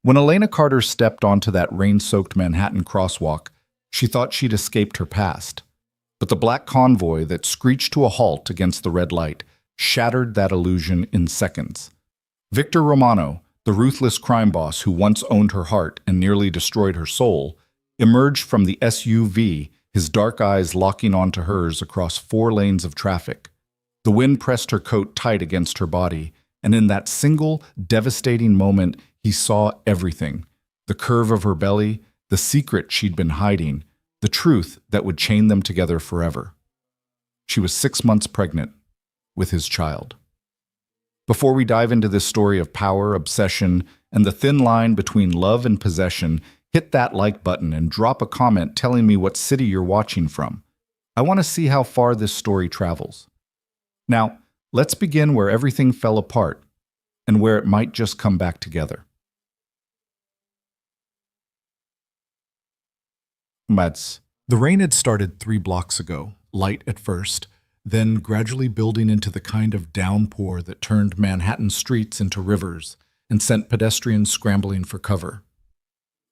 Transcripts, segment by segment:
When Elena Carter stepped onto that rain-soaked Manhattan crosswalk, she thought she'd escaped her past. But the black convoy that screeched to a halt against the red light shattered that illusion in seconds. Victor Romano, the ruthless crime boss who once owned her heart and nearly destroyed her soul, emerged from the SUV, his dark eyes locking onto hers across 4 lanes of traffic. The wind pressed her coat tight against her body, and in that single, devastating moment, he saw everything. The curve of her belly, the secret she'd been hiding, the truth that would chain them together forever. She was 6 months pregnant with his child. Before we dive into this story of power, obsession, and the thin line between love and possession, hit that like button and drop a comment telling me what city you're watching from. I want to see how far this story travels. Now, let's begin where everything fell apart and where it might just come back together. The rain had started 3 blocks ago, light at first, then gradually building into the kind of downpour that turned Manhattan streets into rivers and sent pedestrians scrambling for cover.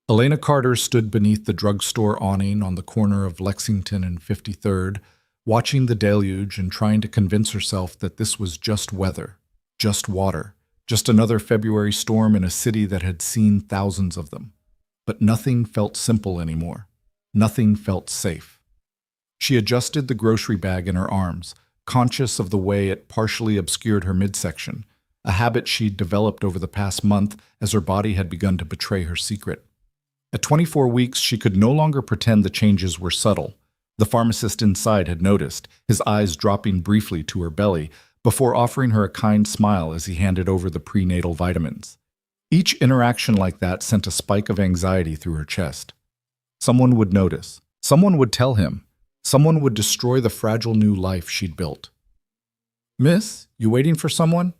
Elena Carter stood beneath the drugstore awning on the corner of Lexington and 53rd, watching the deluge and trying to convince herself that this was just weather, just water, just another February storm in a city that had seen thousands of them. But nothing felt simple anymore. Nothing felt safe. She adjusted the grocery bag in her arms, conscious of the way it partially obscured her midsection, a habit she'd developed over the past month as her body had begun to betray her secret. At 24 weeks, she could no longer pretend the changes were subtle. The pharmacist inside had noticed, his eyes dropping briefly to her belly before offering her a kind smile as he handed over the prenatal vitamins. Each interaction like that sent a spike of anxiety through her chest. Someone would notice. Someone would tell him. Someone would destroy the fragile new life she'd built. "Miss, you waiting for someone?"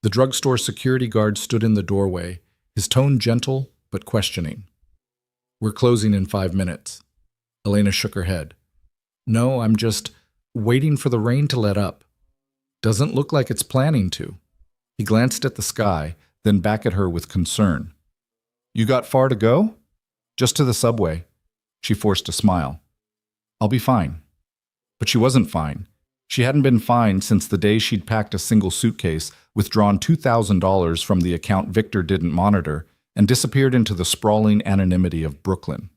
The drugstore security guard stood in the doorway, his tone gentle but questioning. "We're closing in 5 minutes." Elena shook her head. "No, I'm just waiting for the rain to let up. Doesn't look like it's planning to." He glanced at the sky, then back at her with concern. "You got far to go?" "Just to the subway." She forced a smile. "I'll be fine." But she wasn't fine. She hadn't been fine since the day she'd packed a single suitcase, withdrawn $2,000 from the account Victor didn't monitor, and disappeared into the sprawling anonymity of Brooklyn.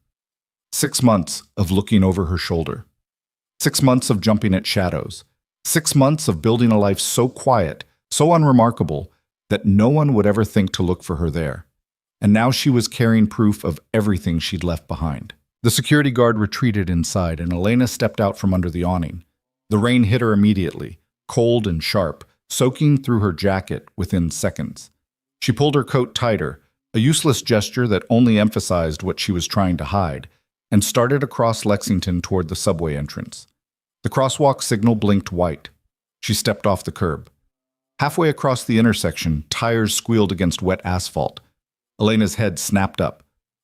6 months of looking over her shoulder. 6 months of jumping at shadows. 6 months of building a life so quiet, so unremarkable, that no one would ever think to look for her there. And now she was carrying proof of everything she'd left behind. The security guard retreated inside, and Elena stepped out from under the awning. The rain hit her immediately, cold and sharp, soaking through her jacket within seconds. She pulled her coat tighter, a useless gesture that only emphasized what she was trying to hide, and started across Lexington toward the subway entrance. The crosswalk signal blinked white. She stepped off the curb. Halfway across the intersection, tires squealed against wet asphalt. Elena's head snapped up.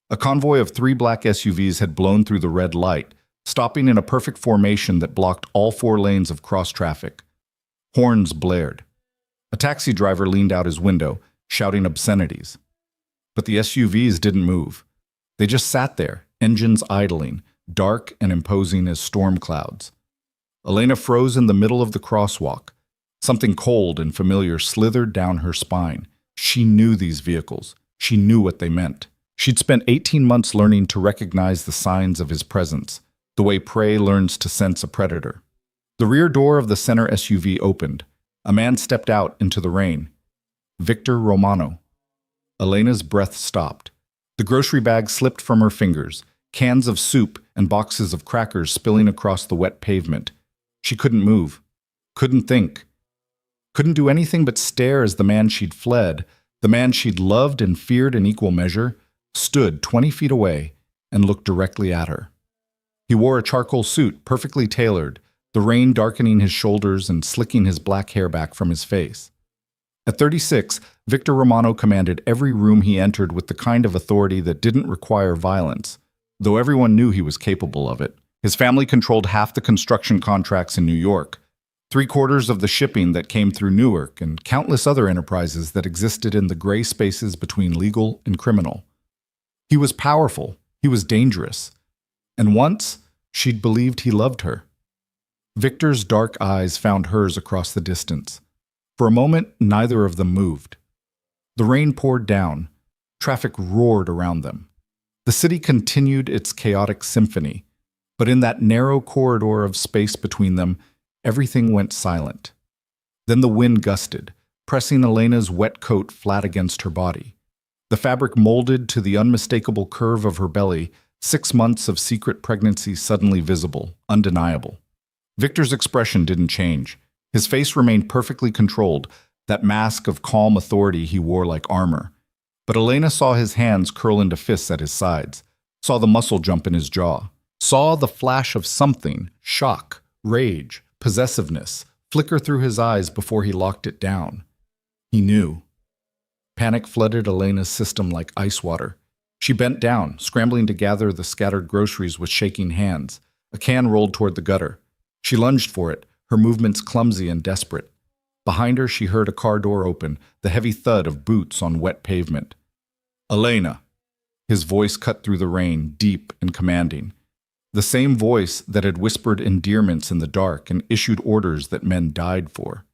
A convoy of 3 black SUVs had blown through the red light, stopping in a perfect formation that blocked all 4 lanes of cross traffic. Horns blared. A taxi driver leaned out his window, shouting obscenities. But the SUVs didn't move. They just sat there, engines idling, dark and imposing as storm clouds. Elena froze in the middle of the crosswalk. Something cold and familiar slithered down her spine. She knew these vehicles. She knew what they meant. She'd spent 18 months learning to recognize the signs of his presence, the way prey learns to sense a predator. The rear door of the center SUV opened. A man stepped out into the rain. Victor Romano. Elena's breath stopped. The grocery bag slipped from her fingers, cans of soup and boxes of crackers spilling across the wet pavement. She couldn't move, couldn't think, couldn't do anything but stare as the man she'd fled, the man she'd loved and feared in equal measure, stood 20 feet away and looked directly at her. He wore a charcoal suit, perfectly tailored, the rain darkening his shoulders and slicking his black hair back from his face. At 36, Victor Romano commanded every room he entered with the kind of authority that didn't require violence, though everyone knew he was capable of it. His family controlled half the construction contracts in New York. Three-quarters of the shipping that came through Newark and countless other enterprises that existed in the gray spaces between legal and criminal. He was powerful, he was dangerous, and once she'd believed he loved her. Victor's dark eyes found hers across the distance. For a moment, neither of them moved. The rain poured down. Traffic roared around them. The city continued its chaotic symphony, but in that narrow corridor of space between them, everything went silent. Then the wind gusted, pressing Elena's wet coat flat against her body. The fabric molded to the unmistakable curve of her belly, 6 months of secret pregnancy suddenly visible, undeniable. Victor's expression didn't change. His face remained perfectly controlled, that mask of calm authority he wore like armor. But Elena saw his hands curl into fists at his sides, saw the muscle jump in his jaw, saw the flash of something, shock, rage, possessiveness, flicker through his eyes before he locked it down. He knew. Panic flooded Elena's system like ice water. She bent down, scrambling to gather the scattered groceries with shaking hands. A can rolled toward the gutter. She lunged for it, her movements clumsy and desperate. Behind her, she heard a car door open, the heavy thud of boots on wet pavement. "Elena!" His voice cut through the rain, deep and commanding. The same voice that had whispered endearments in the dark and issued orders that men died for.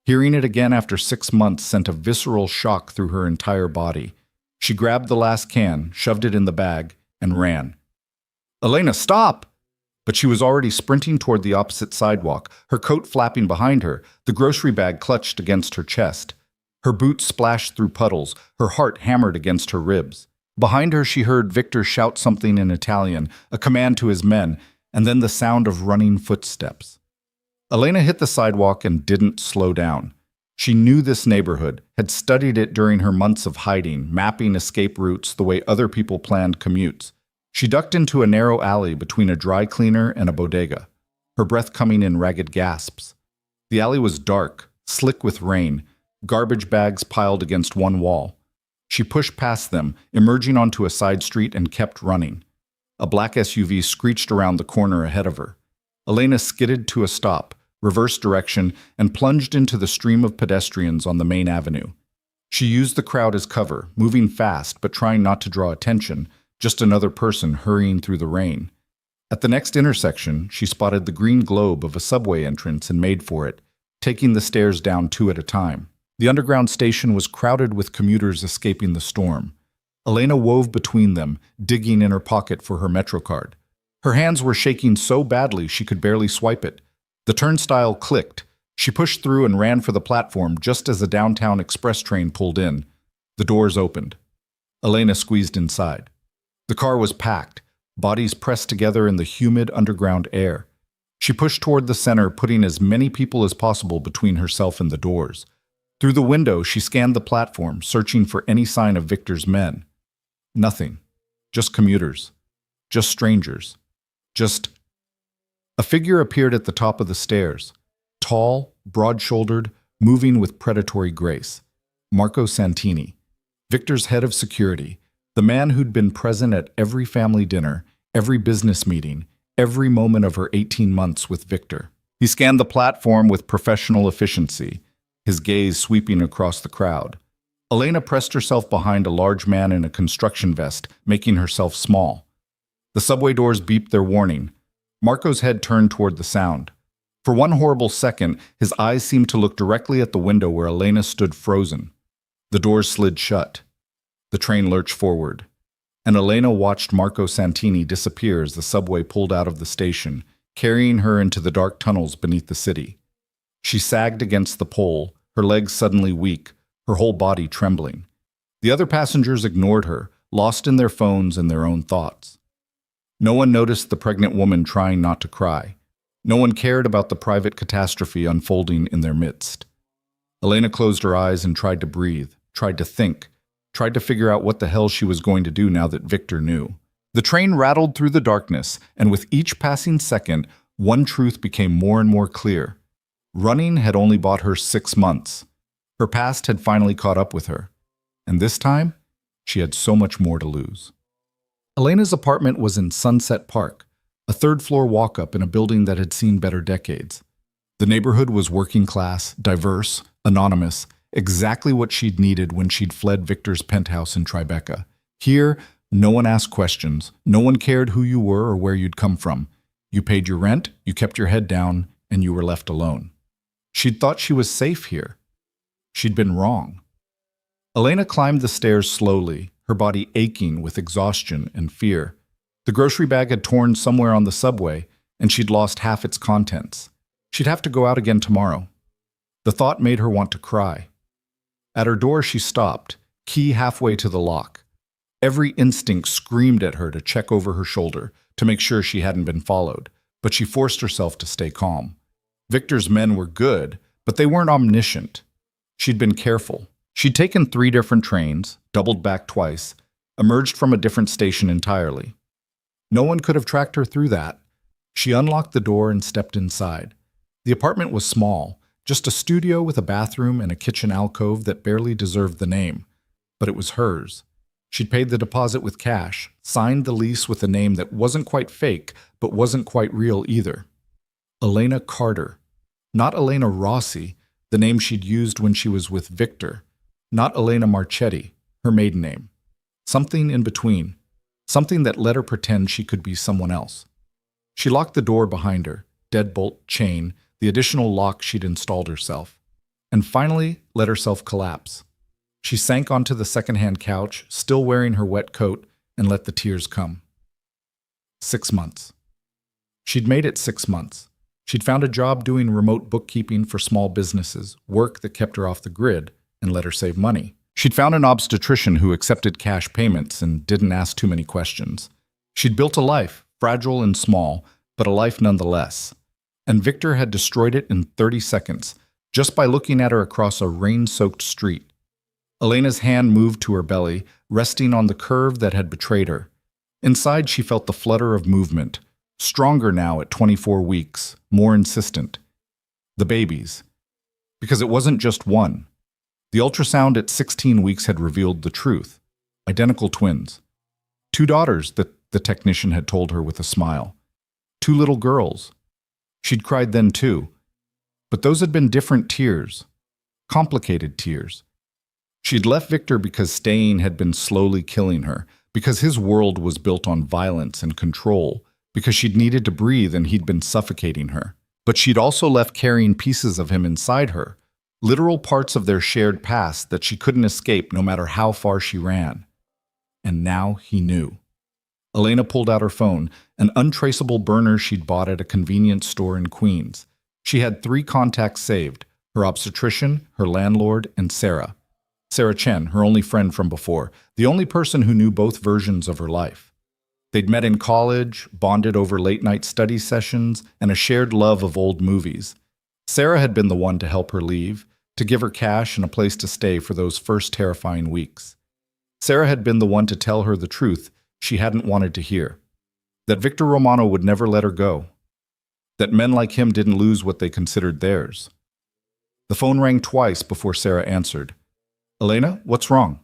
Hearing it again after 6 months sent a visceral shock through her entire body. She grabbed the last can, shoved it in the bag, and ran. "Elena, stop!" But she was already sprinting toward the opposite sidewalk, her coat flapping behind her, the grocery bag clutched against her chest. Her boots splashed through puddles, her heart hammered against her ribs. Behind her she heard Victor shout something in Italian, a command to his men, and then the sound of running footsteps. Elena hit the sidewalk and didn't slow down. She knew this neighborhood, had studied it during her months of hiding, mapping escape routes the way other people planned commutes. She ducked into a narrow alley between a dry cleaner and a bodega, her breath coming in ragged gasps. The alley was dark, slick with rain, garbage bags piled against one wall. She pushed past them, emerging onto a side street, and kept running. A black SUV screeched around the corner ahead of her. Elena skidded to a stop, reversed direction, and plunged into the stream of pedestrians on the main avenue. She used the crowd as cover, moving fast but trying not to draw attention, just another person hurrying through the rain. At the next intersection, she spotted the green globe of a subway entrance and made for it, taking the stairs down 2 at a time. The underground station was crowded with commuters escaping the storm. Elena wove between them, digging in her pocket for her MetroCard. Her hands were shaking so badly she could barely swipe it. The turnstile clicked. She pushed through and ran for the platform just as a downtown express train pulled in. The doors opened. Elena squeezed inside. The car was packed, bodies pressed together in the humid underground air. She pushed toward the center, putting as many people as possible between herself and the doors. Through the window, she scanned the platform, searching for any sign of Victor's men. Nothing. Just commuters. Just strangers. Just... A figure appeared at the top of the stairs. Tall, broad-shouldered, moving with predatory grace. Marco Santini, Victor's head of security, the man who'd been present at every family dinner, every business meeting, every moment of her 18 months with Victor. He scanned the platform with professional efficiency, his gaze sweeping across the crowd. Elena pressed herself behind a large man in a construction vest, making herself small. The subway doors beeped their warning. Marco's head turned toward the sound. For one horrible second, his eyes seemed to look directly at the window where Elena stood frozen. The doors slid shut. The train lurched forward, and Elena watched Marco Santini disappear as the subway pulled out of the station, carrying her into the dark tunnels beneath the city. She sagged against the pole, her legs suddenly weak, her whole body trembling. The other passengers ignored her, lost in their phones and their own thoughts. No one noticed the pregnant woman trying not to cry. No one cared about the private catastrophe unfolding in their midst. Elena closed her eyes and tried to breathe, tried to think, tried to figure out what the hell she was going to do now that Victor knew. The train rattled through the darkness, and with each passing second, one truth became more and more clear. Running had only bought her 6 months. Her past had finally caught up with her. And this time, she had so much more to lose. Elena's apartment was in Sunset Park, a third-floor walk-up in a building that had seen better decades. The neighborhood was working class, diverse, anonymous, exactly what she'd needed when she'd fled Victor's penthouse in Tribeca. Here, no one asked questions. No one cared who you were or where you'd come from. You paid your rent, you kept your head down, and you were left alone. She'd thought she was safe here. She'd been wrong. Elena climbed the stairs slowly, her body aching with exhaustion and fear. The grocery bag had torn somewhere on the subway, and she'd lost half its contents. She'd have to go out again tomorrow. The thought made her want to cry. At her door, she stopped, key halfway to the lock. Every instinct screamed at her to check over her shoulder, to make sure she hadn't been followed, but she forced herself to stay calm. Victor's men were good, but they weren't omniscient. She'd been careful. She'd taken 3 different trains, doubled back twice, emerged from a different station entirely. No one could have tracked her through that. She unlocked the door and stepped inside. The apartment was small, just a studio with a bathroom and a kitchen alcove that barely deserved the name. But it was hers. She'd paid the deposit with cash, signed the lease with a name that wasn't quite fake, but wasn't quite real either. Elena Carter. Not Elena Rossi, the name she'd used when she was with Victor. Not Elena Marchetti, her maiden name. Something in between. Something that let her pretend she could be someone else. She locked the door behind her, deadbolt, chain, the additional lock she'd installed herself, and finally let herself collapse. She sank onto the second-hand couch, still wearing her wet coat, and let the tears come. 6 months. She'd made it 6 months. She'd found a job doing remote bookkeeping for small businesses, work that kept her off the grid and let her save money. She'd found an obstetrician who accepted cash payments and didn't ask too many questions. She'd built a life, fragile and small, but a life nonetheless. And Victor had destroyed it in 30 seconds, just by looking at her across a rain-soaked street. Elena's hand moved to her belly, resting on the curve that had betrayed her. Inside, she felt the flutter of movement, stronger now at 24 weeks, more insistent. The babies. Because it wasn't just one. The ultrasound at 16 weeks had revealed the truth. Identical twins. 2 daughters, the technician had told her with a smile. 2 little girls. She'd cried then too. But those had been different tears. Complicated tears. She'd left Victor because staying had been slowly killing her, because his world was built on violence and control, because she'd needed to breathe and he'd been suffocating her. But she'd also left carrying pieces of him inside her, literal parts of their shared past that she couldn't escape no matter how far she ran. And now he knew. Elena pulled out her phone, an untraceable burner she'd bought at a convenience store in Queens. She had 3 contacts saved, her obstetrician, her landlord, and Sarah. Sarah Chen, her only friend from before, the only person who knew both versions of her life. They'd met in college, bonded over late-night study sessions, and a shared love of old movies. Sarah had been the one to help her leave, to give her cash and a place to stay for those first terrifying weeks. Sarah had been the one to tell her the truth she hadn't wanted to hear. That Victor Romano would never let her go. That men like him didn't lose what they considered theirs. The phone rang twice before Sarah answered. Elena, what's wrong?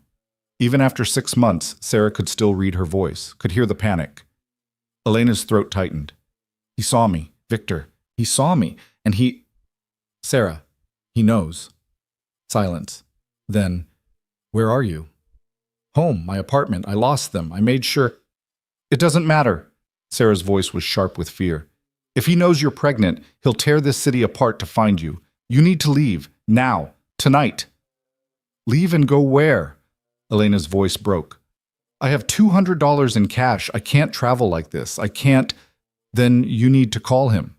Even after 6 months, Sarah could still read her voice, could hear the panic. Elena's throat tightened. He saw me, Victor. He saw me, and he... Sarah, he knows. Silence. Then, where are you? Home, my apartment. I lost them. I made sure... It doesn't matter. Sarah's voice was sharp with fear. If he knows you're pregnant, he'll tear this city apart to find you. You need to leave. Now. Tonight. Leave and go where? Elena's voice broke. I have $200 in cash. I can't travel like this. I can't. Then you need to call him.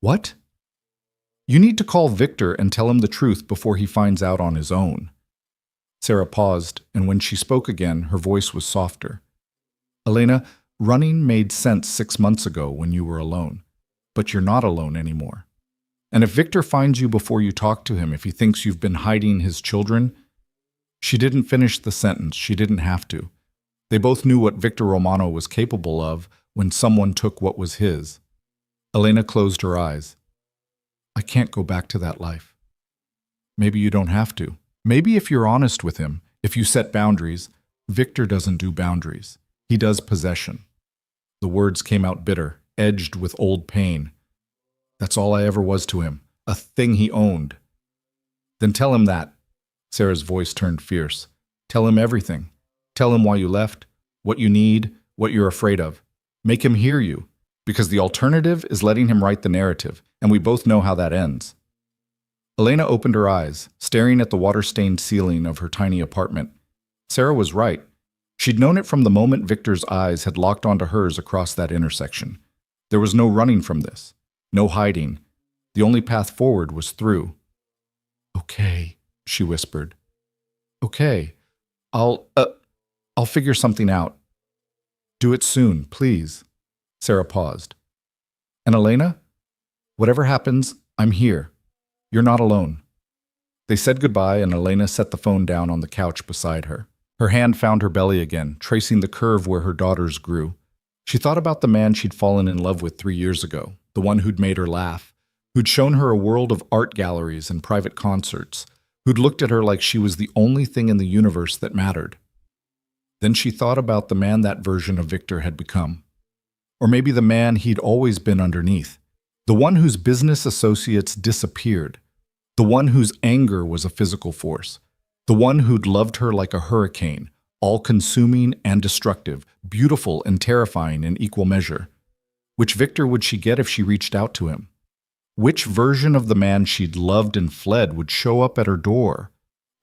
What? You need to call Victor and tell him the truth before he finds out on his own. Sarah paused, and when she spoke again, her voice was softer. Elena, running made sense 6 months ago when you were alone. But you're not alone anymore. And if Victor finds you before you talk to him, if he thinks you've been hiding his children... She didn't finish the sentence. She didn't have to. They both knew what Victor Romano was capable of when someone took what was his. Elena closed her eyes. I can't go back to that life. Maybe you don't have to. Maybe if you're honest with him, if you set boundaries, Victor doesn't do boundaries. He does possession. The words came out bitter, edged with old pain. That's all I ever was to him. a thing he owned. Then tell him that. Sarah's voice turned fierce. Tell him everything. Tell him why you left, what you need, what you're afraid of. Make him hear you, because the alternative is letting him write the narrative, and we both know how that ends. Elena opened her eyes, staring at the water-stained ceiling of her tiny apartment. Sarah was right. She'd known it from the moment Victor's eyes had locked onto hers across that intersection. There was no running from this, no hiding. The only path forward was through. Okay, she whispered. Okay, I'll figure something out. Do it soon, please. Sarah paused. And Elena? Whatever happens, I'm here. You're not alone. They said goodbye, and Elena set the phone down on the couch beside her. Her hand found her belly again, tracing the curve where her daughters grew. She thought about the man she'd fallen in love with 3 years ago, the one who'd made her laugh, who'd shown her a world of art galleries and private concerts, who'd looked at her like she was the only thing in the universe that mattered. Then she thought about the man that version of Victor had become. Or maybe the man he'd always been underneath. The one whose business associates disappeared. The one whose anger was a physical force. The one who'd loved her like a hurricane, all-consuming and destructive, beautiful and terrifying in equal measure. Which Victor would she get if she reached out to him? Which version of the man she'd loved and fled would show up at her door?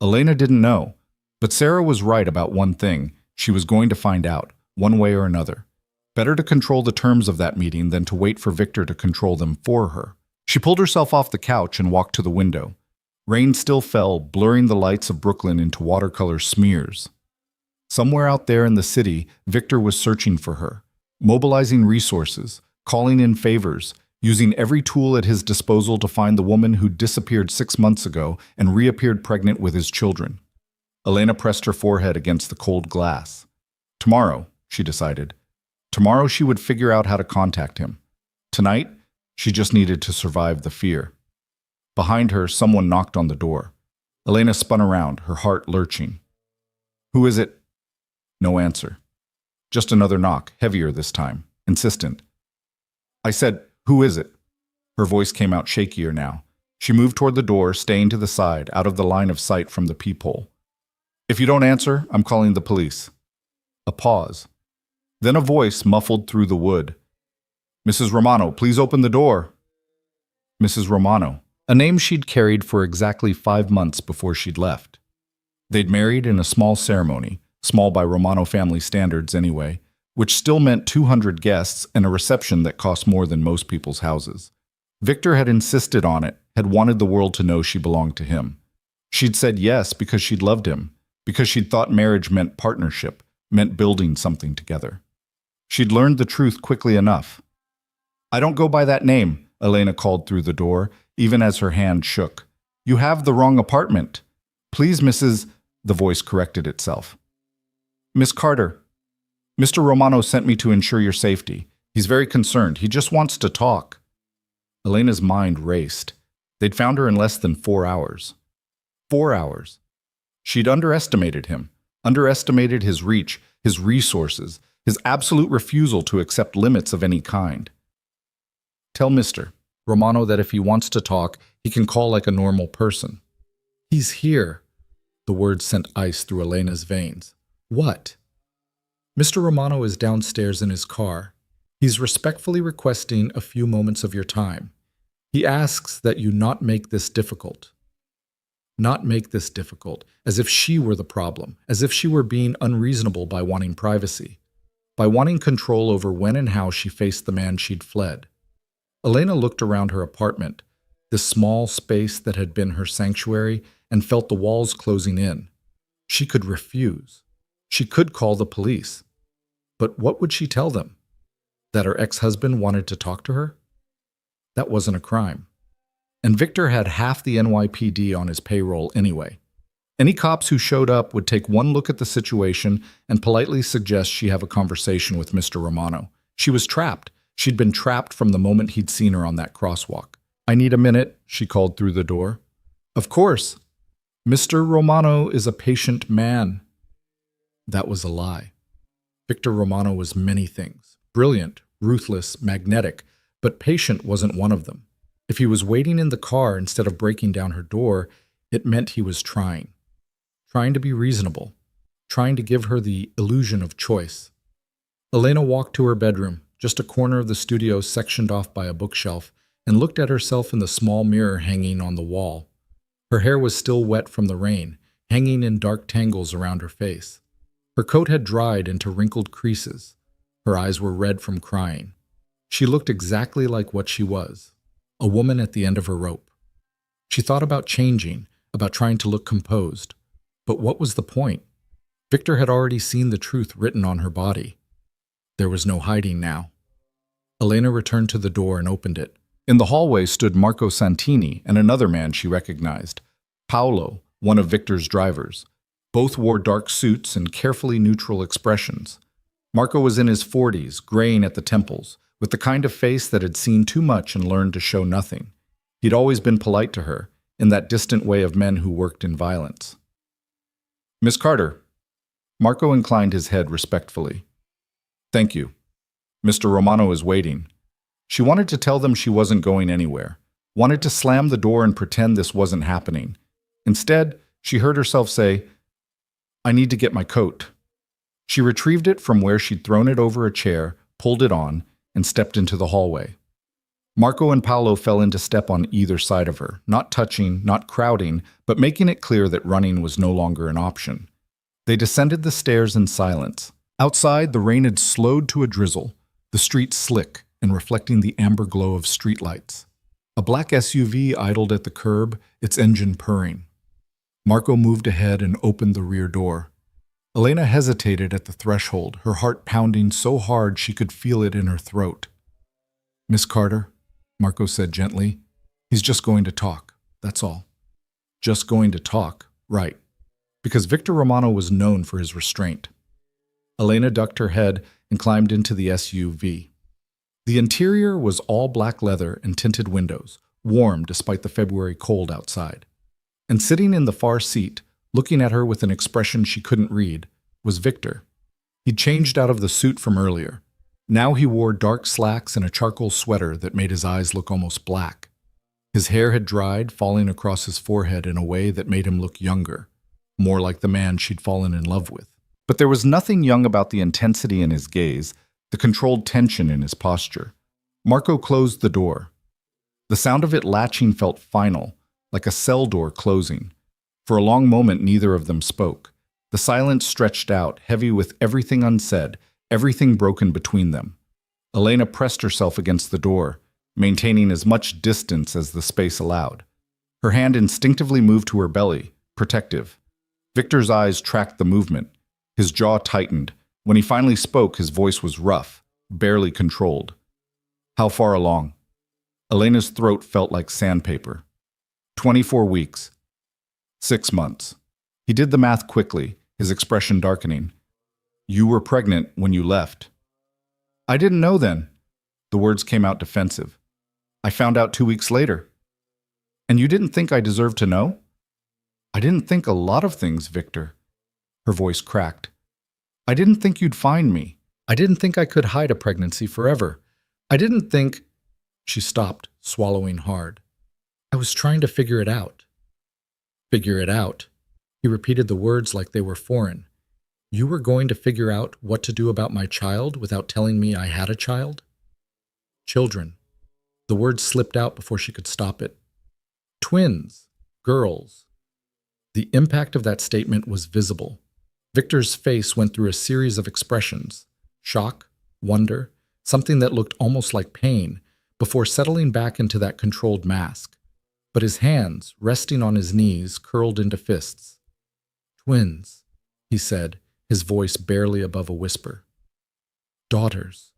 Elena didn't know, but Sarah was right about one thing. She was going to find out, one way or another. Better to control the terms of that meeting than to wait for Victor to control them for her. She pulled herself off the couch and walked to the window. Rain still fell, blurring the lights of Brooklyn into watercolor smears. Somewhere out there in the city, Victor was searching for her, mobilizing resources, calling in favors, using every tool at his disposal to find the woman who disappeared 6 months ago and reappeared pregnant with his children. Elena pressed her forehead against the cold glass. Tomorrow, she decided. Tomorrow she would figure out how to contact him. Tonight, she just needed to survive the fear. Behind her, someone knocked on the door. Elena spun around, her heart lurching. Who is it? No answer. Just another knock, heavier this time, insistent. I said, who is it? Her voice came out shakier now. She moved toward the door, staying to the side, out of the line of sight from the peephole. If you don't answer, I'm calling the police. A pause. Then a voice muffled through the wood. Mrs. Romano, please open the door. Mrs. Romano, a name she'd carried for exactly 5 months before she'd left. They'd married in a small ceremony, small by Romano family standards anyway, which still meant 200 guests and a reception that cost more than most people's houses. Victor had insisted on it, had wanted the world to know she belonged to him. She'd said yes because she'd loved him, because she'd thought marriage meant partnership, meant building something together. She'd learned the truth quickly enough. I don't go by that name, Elena called through the door, even as her hand shook. You have the wrong apartment. Please, Mrs. The voice corrected itself. Miss Carter, Mr. Romano sent me to ensure your safety. He's very concerned. He just wants to talk. Elena's mind raced. They'd found her in less than 4 hours. 4 hours. She'd underestimated him, underestimated his reach, his resources, his absolute refusal to accept limits of any kind. Tell Mr. Romano that if he wants to talk, he can call like a normal person. He's here. The words sent ice through Elena's veins. What? Mr. Romano is downstairs in his car. He's respectfully requesting a few moments of your time. He asks that you not make this difficult. Not make this difficult, as if she were the problem, as if she were being unreasonable by wanting privacy, by wanting control over when and how she faced the man she'd fled. Elena looked around her apartment, this small space that had been her sanctuary, and felt the walls closing in. She could refuse. She could call the police. But what would she tell them? That her ex-husband wanted to talk to her? That wasn't a crime. And Victor had half the NYPD on his payroll anyway. Any cops who showed up would take one look at the situation and politely suggest she have a conversation with Mr. Romano. She was trapped. She'd been trapped from the moment he'd seen her on that crosswalk. I need a minute, she called through the door. Of course. Mr. Romano is a patient man. That was a lie. Victor Romano was many things. Brilliant, ruthless, magnetic, but patient wasn't one of them. If he was waiting in the car instead of breaking down her door, it meant he was trying to be reasonable, trying to give her the illusion of choice. Elena walked to her bedroom, just a corner of the studio sectioned off by a bookshelf, and looked at herself in the small mirror hanging on the wall. Her hair was still wet from the rain, hanging in dark tangles around her face. Her coat had dried into wrinkled creases. Her eyes were red from crying. She looked exactly like what she was, a woman at the end of her rope. She thought about changing, about trying to look composed. But what was the point? Victor had already seen the truth written on her body. There was no hiding now. Elena returned to the door and opened it. In the hallway stood Marco Santini and another man she recognized, Paolo, one of Victor's drivers. Both wore dark suits and carefully neutral expressions. Marco was in his 40s, graying at the temples, with the kind of face that had seen too much and learned to show nothing. He'd always been polite to her, in that distant way of men who worked in violence. "Miss Carter." Marco inclined his head respectfully. "Thank you. Mr. Romano is waiting." She wanted to tell them she wasn't going anywhere, wanted to slam the door and pretend this wasn't happening. Instead, she heard herself say, "I need to get my coat." She retrieved it from where she'd thrown it over a chair, pulled it on, and stepped into the hallway. Marco and Paolo fell into step on either side of her, not touching, not crowding, but making it clear that running was no longer an option. They descended the stairs in silence. Outside, the rain had slowed to a drizzle, the streets slick and reflecting the amber glow of streetlights. A black SUV idled at the curb, its engine purring. Marco moved ahead and opened the rear door. Elena hesitated at the threshold, her heart pounding so hard she could feel it in her throat. "Miss Carter," Marco said gently, "he's just going to talk, that's all." Just going to talk, right. Because Victor Romano was known for his restraint. Elena ducked her head and climbed into the SUV. The interior was all black leather and tinted windows, warm despite the February cold outside. And sitting in the far seat, looking at her with an expression she couldn't read, was Victor. He'd changed out of the suit from earlier. Now he wore dark slacks and a charcoal sweater that made his eyes look almost black. His hair had dried, falling across his forehead in a way that made him look younger, more like the man she'd fallen in love with. But there was nothing young about the intensity in his gaze, the controlled tension in his posture. Marco closed the door. The sound of it latching felt final, like a cell door closing. For a long moment, neither of them spoke. The silence stretched out, heavy with everything unsaid, everything broken between them. Elena pressed herself against the door, maintaining as much distance as the space allowed. Her hand instinctively moved to her belly, protective. Victor's eyes tracked the movement. His jaw tightened. When he finally spoke, his voice was rough, barely controlled. "How far along?" Elena's throat felt like sandpaper. 24 weeks. 6 months. He did the math quickly, his expression darkening. "You were pregnant when you left." "I didn't know then." The words came out defensive. "I found out 2 weeks later." "And you didn't think I deserved to know?" "I didn't think a lot of things, Victor." Her voice cracked. "I didn't think you'd find me. I didn't think I could hide a pregnancy forever. I didn't think—" She stopped, swallowing hard. "I was trying to figure it out." "Figure it out?" He repeated the words like they were foreign. "You were going to figure out what to do about my child without telling me I had a child?" "Children." The words slipped out before she could stop it. "Twins. Girls." The impact of that statement was visible. Victor's face went through a series of expressions: shock, wonder, something that looked almost like pain, before settling back into that controlled mask. But his hands, resting on his knees, curled into fists. "Twins," he said, his voice barely above a whisper. "Daughters."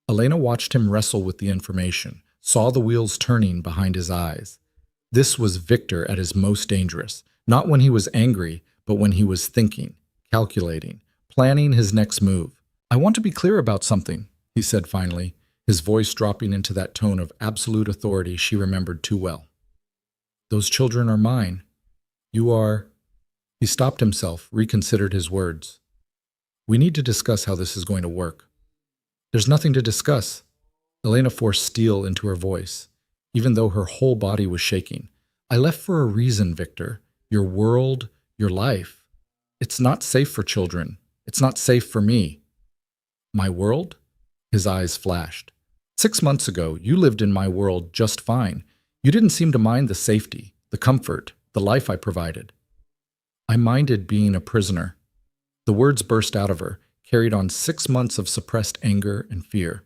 Elena watched him wrestle with the information, saw the wheels turning behind his eyes. This was Victor at his most dangerous, not when he was angry, but when he was thinking, calculating, planning his next move. "I want to be clear about something," he said finally, his voice dropping into that tone of absolute authority she remembered too well. "Those children are mine. You are—" He stopped himself, reconsidered his words. "We need to discuss how this is going to work." "There's nothing to discuss." Elena forced steel into her voice. even though her whole body was shaking. I left for a reason, Victor. Your world, your life. It's not safe for children. It's not safe for me. My world? His eyes flashed. 6 months ago, you lived in my world just fine. You didn't seem to mind the safety, the comfort, the life I provided. I minded being a prisoner. The words burst out of her, carried on 6 months of suppressed anger and fear.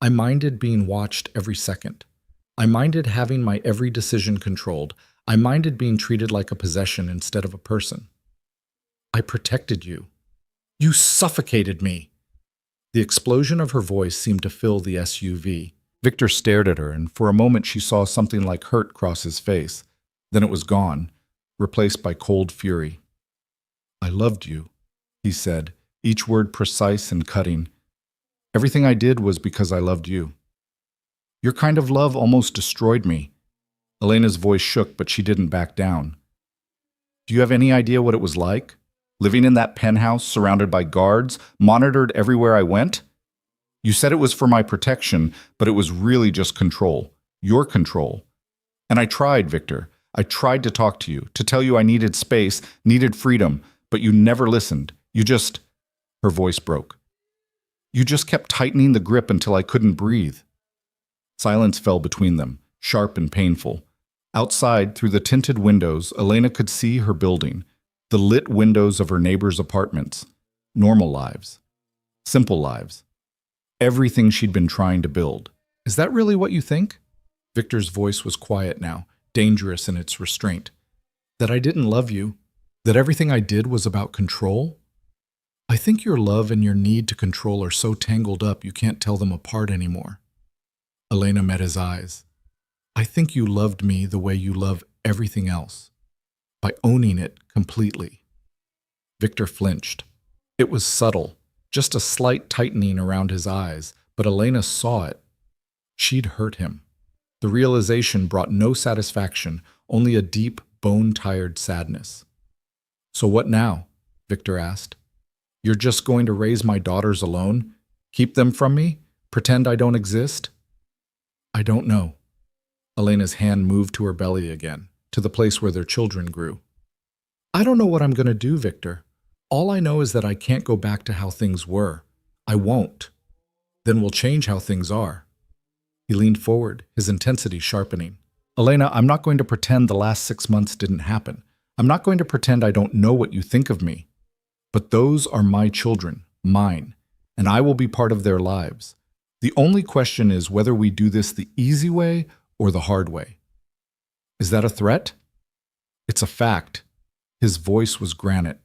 I minded being watched every second. I minded having my every decision controlled. I minded being treated like a possession instead of a person. I protected you. You suffocated me. The explosion of her voice seemed to fill the SUV. Victor stared at her, and for a moment she saw something like hurt cross his face. Then it was gone, replaced by cold fury. I loved you, he said, each word precise and cutting. Everything I did was because I loved you. Your kind of love almost destroyed me. Elena's voice shook, but she didn't back down. Do you have any idea what it was like? Living in that penthouse, surrounded by guards, monitored everywhere I went? You said it was for my protection, but it was really just control. Your control. And I tried, Victor. I tried to talk to you, to tell you I needed space, needed freedom, but you never listened. You just... Her voice broke. You just kept tightening the grip until I couldn't breathe. Silence fell between them, sharp and painful. Outside, through the tinted windows, Elena could see her building, the lit windows of her neighbors' apartments. Normal lives. Simple lives. Everything she'd been trying to build. Is that really what you think? Victor's voice was quiet now, dangerous in its restraint. That I didn't love you? That everything I did was about control? I think your love and your need to control are so tangled up you can't tell them apart anymore. Elena met his eyes. I think you loved me the way you love everything else, by owning it completely. Victor flinched. It was subtle, just a slight tightening around his eyes, but Elena saw it. She'd hurt him. The realization brought no satisfaction, only a deep, bone-tired sadness. So what now? Victor asked. You're just going to raise my daughters alone? Keep them from me? Pretend I don't exist? I don't know. Elena's hand moved to her belly again, to the place where their children grew. I don't know what I'm going to do, Victor. All I know is that I can't go back to how things were. I won't. Then we'll change how things are. He leaned forward, his intensity sharpening. Elena, I'm not going to pretend the last 6 months didn't happen. I'm not going to pretend I don't know what you think of me. But those are my children, mine, and I will be part of their lives. The only question is whether we do this the easy way or the hard way. Is that a threat? It's a fact. His voice was granite.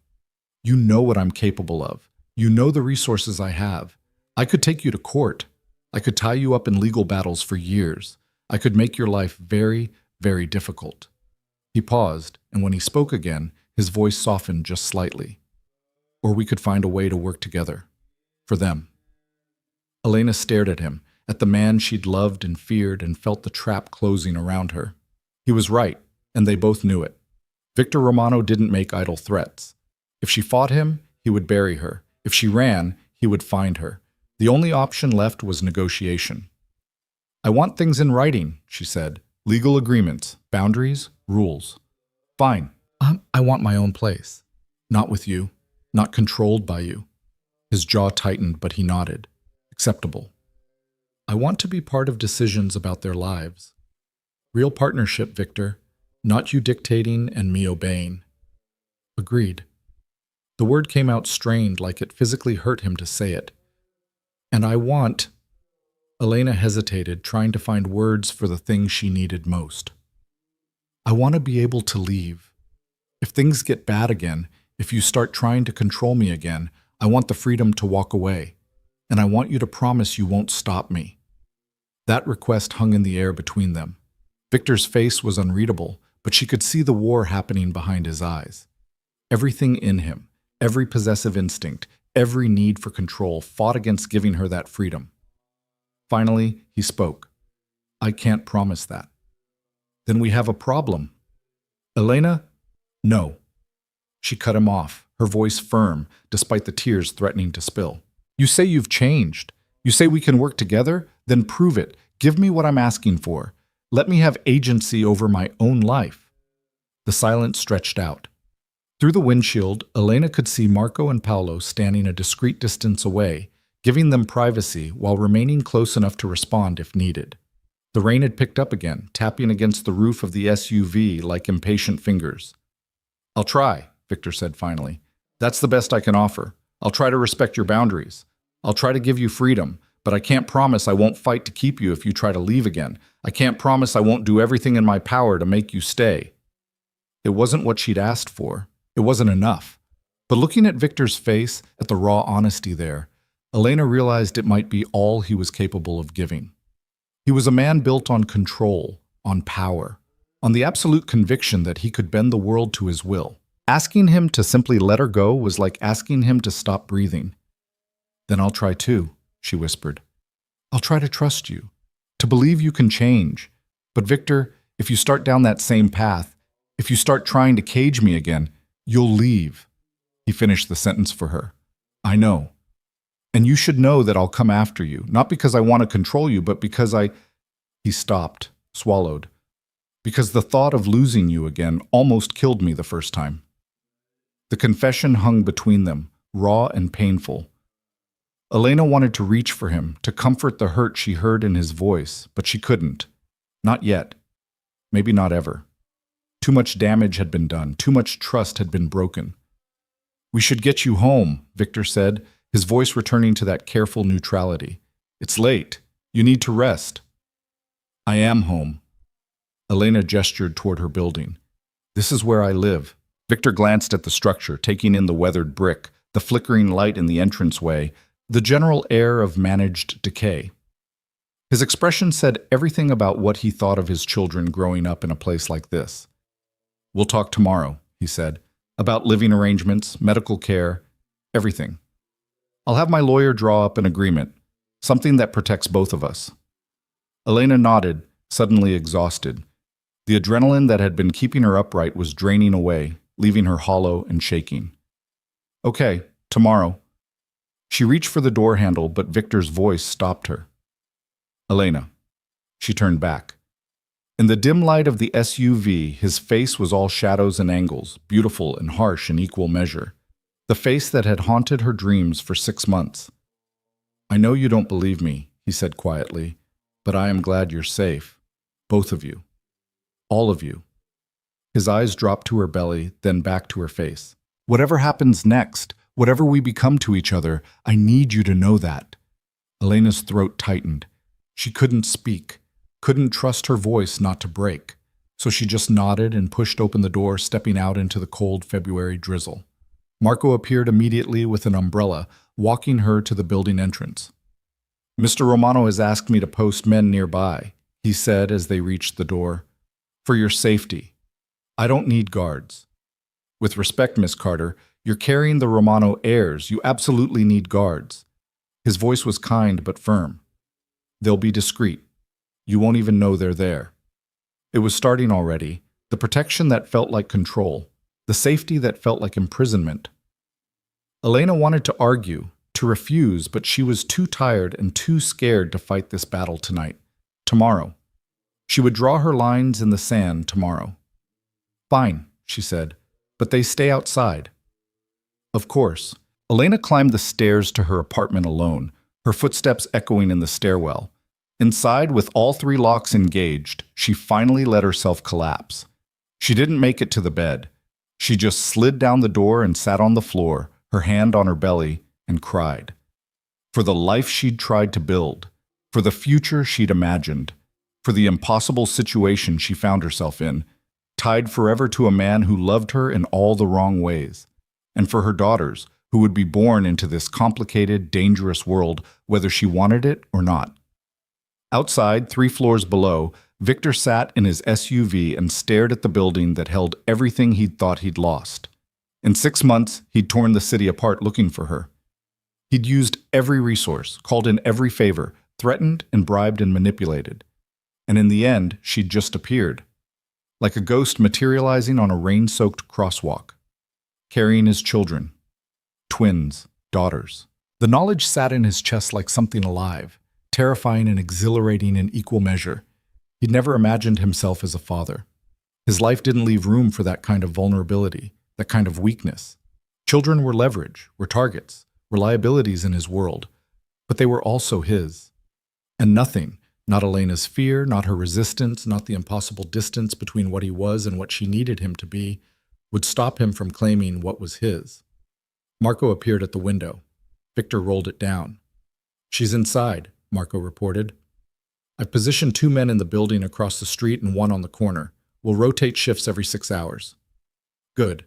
You know what I'm capable of. You know the resources I have. I could take you to court. I could tie you up in legal battles for years. I could make your life very, very difficult. He paused, and when he spoke again, his voice softened just slightly. Or we could find a way to work together. For them. Elena stared at him, at the man she'd loved and feared and felt the trap closing around her. He was right, and they both knew it. Victor Romano didn't make idle threats. If she fought him, he would bury her. If she ran, he would find her. The only option left was negotiation. I want things in writing, she said. Legal agreements, boundaries, rules. Fine. I want my own place. Not with you. Not controlled by you. His jaw tightened, but he nodded. Acceptable. I want to be part of decisions about their lives. Real partnership, Victor. Not you dictating and me obeying. Agreed. The word came out strained, like it physically hurt him to say it. And I want... Elena hesitated, trying to find words for the thing she needed most. I want to be able to leave. If things get bad again, if you start trying to control me again, I want the freedom to walk away. And I want you to promise you won't stop me. That request hung in the air between them. Victor's face was unreadable, but she could see the war happening behind his eyes. Everything in him, every possessive instinct, every need for control fought against giving her that freedom. Finally, he spoke. I can't promise that. Then we have a problem. Elena? No. She cut him off, her voice firm, despite the tears threatening to spill. You say you've changed. You say we can work together? Then prove it. Give me what I'm asking for. Let me have agency over my own life. The silence stretched out. Through the windshield, Elena could see Marco and Paolo standing a discreet distance away, giving them privacy while remaining close enough to respond if needed. The rain had picked up again, tapping against the roof of the SUV like impatient fingers. "I'll try," Victor said finally. "That's the best I can offer. I'll try to respect your boundaries. I'll try to give you freedom, but I can't promise I won't fight to keep you if you try to leave again. I can't promise I won't do everything in my power to make you stay." It wasn't what she'd asked for. It wasn't enough. But looking at Victor's face, at the raw honesty there, Elena realized it might be all he was capable of giving. He was a man built on control, on power, on the absolute conviction that he could bend the world to his will. Asking him to simply let her go was like asking him to stop breathing. "Then I'll try too," she whispered. "I'll try to trust you, to believe you can change. But Victor, if you start down that same path, if you start trying to cage me again, you'll leave." He finished the sentence for her. "I know. And you should know that I'll come after you, not because I want to control you, but because I—" He stopped, swallowed. "Because the thought of losing you again almost killed me the first time." The confession hung between them, raw and painful. Elena wanted to reach for him, to comfort the hurt she heard in his voice, but she couldn't. Not yet. Maybe not ever. Too much damage had been done, too much trust had been broken. "We should get you home," Victor said, his voice returning to that careful neutrality. "It's late. You need to rest." "I am home." Elena gestured toward her building. "This is where I live." Victor glanced at the structure, taking in the weathered brick, the flickering light in the entranceway, the general air of managed decay. His expression said everything about what he thought of his children growing up in a place like this. "We'll talk tomorrow," he said, "about living arrangements, medical care, everything. I'll have my lawyer draw up an agreement, something that protects both of us." Elena nodded, suddenly exhausted. The adrenaline that had been keeping her upright was draining away, leaving her hollow and shaking. "Okay, tomorrow." She reached for the door handle, but Victor's voice stopped her. "Elena." She turned back. In the dim light of the SUV, his face was all shadows and angles, beautiful and harsh in equal measure. The face that had haunted her dreams for 6 months. "I know you don't believe me," he said quietly, "but I am glad you're safe. Both of you. All of you." His eyes dropped to her belly, then back to her face. "Whatever happens next, whatever we become to each other, I need you to know that." Elena's throat tightened. She couldn't speak, couldn't trust her voice not to break. So she just nodded and pushed open the door, stepping out into the cold February drizzle. Marco appeared immediately with an umbrella, walking her to the building entrance. "Mr. Romano has asked me to post men nearby," he said as they reached the door. "For your safety. I don't need guards. With respect, Miss Carter, you're carrying the Romano heirs. You absolutely need guards." His voice was kind but firm. "They'll be discreet. You won't even know they're there." It was starting already, the protection that felt like control, the safety that felt like imprisonment. Elena wanted to argue, to refuse, but she was too tired and too scared to fight this battle tonight. Tomorrow. She would draw her lines in the sand tomorrow. "Fine," she said, "but they stay outside." Of course. Elena climbed the stairs to her apartment alone, her footsteps echoing in the stairwell. Inside, with all 3 locks engaged, she finally let herself collapse. She didn't make it to the bed. She just slid down the door and sat on the floor, her hand on her belly, and cried. For the life she'd tried to build, for the future she'd imagined, for the impossible situation she found herself in, tied forever to a man who loved her in all the wrong ways, and for her daughters, who would be born into this complicated, dangerous world, whether she wanted it or not. Outside, 3 floors below, Victor sat in his SUV and stared at the building that held everything he'd thought he'd lost. In 6 months, he'd torn the city apart looking for her. He'd used every resource, called in every favor, threatened and bribed and manipulated. And in the end, she'd just appeared, like a ghost materializing on a rain-soaked crosswalk, carrying his children, twins, daughters. The knowledge sat in his chest like something alive, terrifying and exhilarating in equal measure. He'd never imagined himself as a father. His life didn't leave room for that kind of vulnerability, that kind of weakness. Children were leverage, were targets, were liabilities in his world, but they were also his. And nothing, not Elena's fear, not her resistance, not the impossible distance between what he was and what she needed him to be, would stop him from claiming what was his. Marco appeared at the window. Victor rolled it down. "She's inside," Marco reported. "I've positioned 2 men in the building across the street and 1 on the corner. We'll rotate shifts every 6 hours." "Good.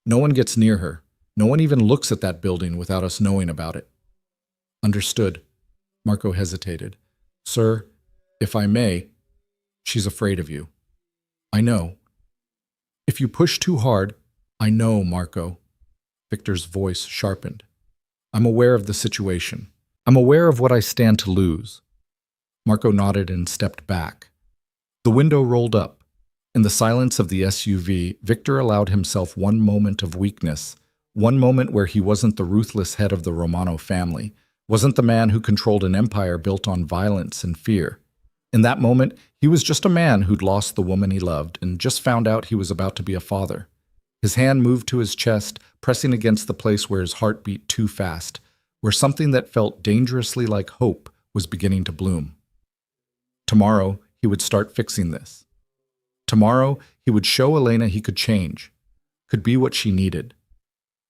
No one gets near her. No one even looks at that building without us knowing about it." "Understood." Marco hesitated. "Sir, if I may, she's afraid of you." "I know." "If you push too hard—" "I know, Marco." Victor's voice sharpened. "I'm aware of the situation. I'm aware of what I stand to lose." Marco nodded and stepped back. The window rolled up. In the silence of the SUV, Victor allowed himself one moment of weakness, one moment where he wasn't the ruthless head of the Romano family, wasn't the man who controlled an empire built on violence and fear. In that moment, he was just a man who'd lost the woman he loved and just found out he was about to be a father. His hand moved to his chest, pressing against the place where his heart beat too fast, where something that felt dangerously like hope was beginning to bloom. Tomorrow, he would start fixing this. Tomorrow, he would show Elena he could change, could be what she needed.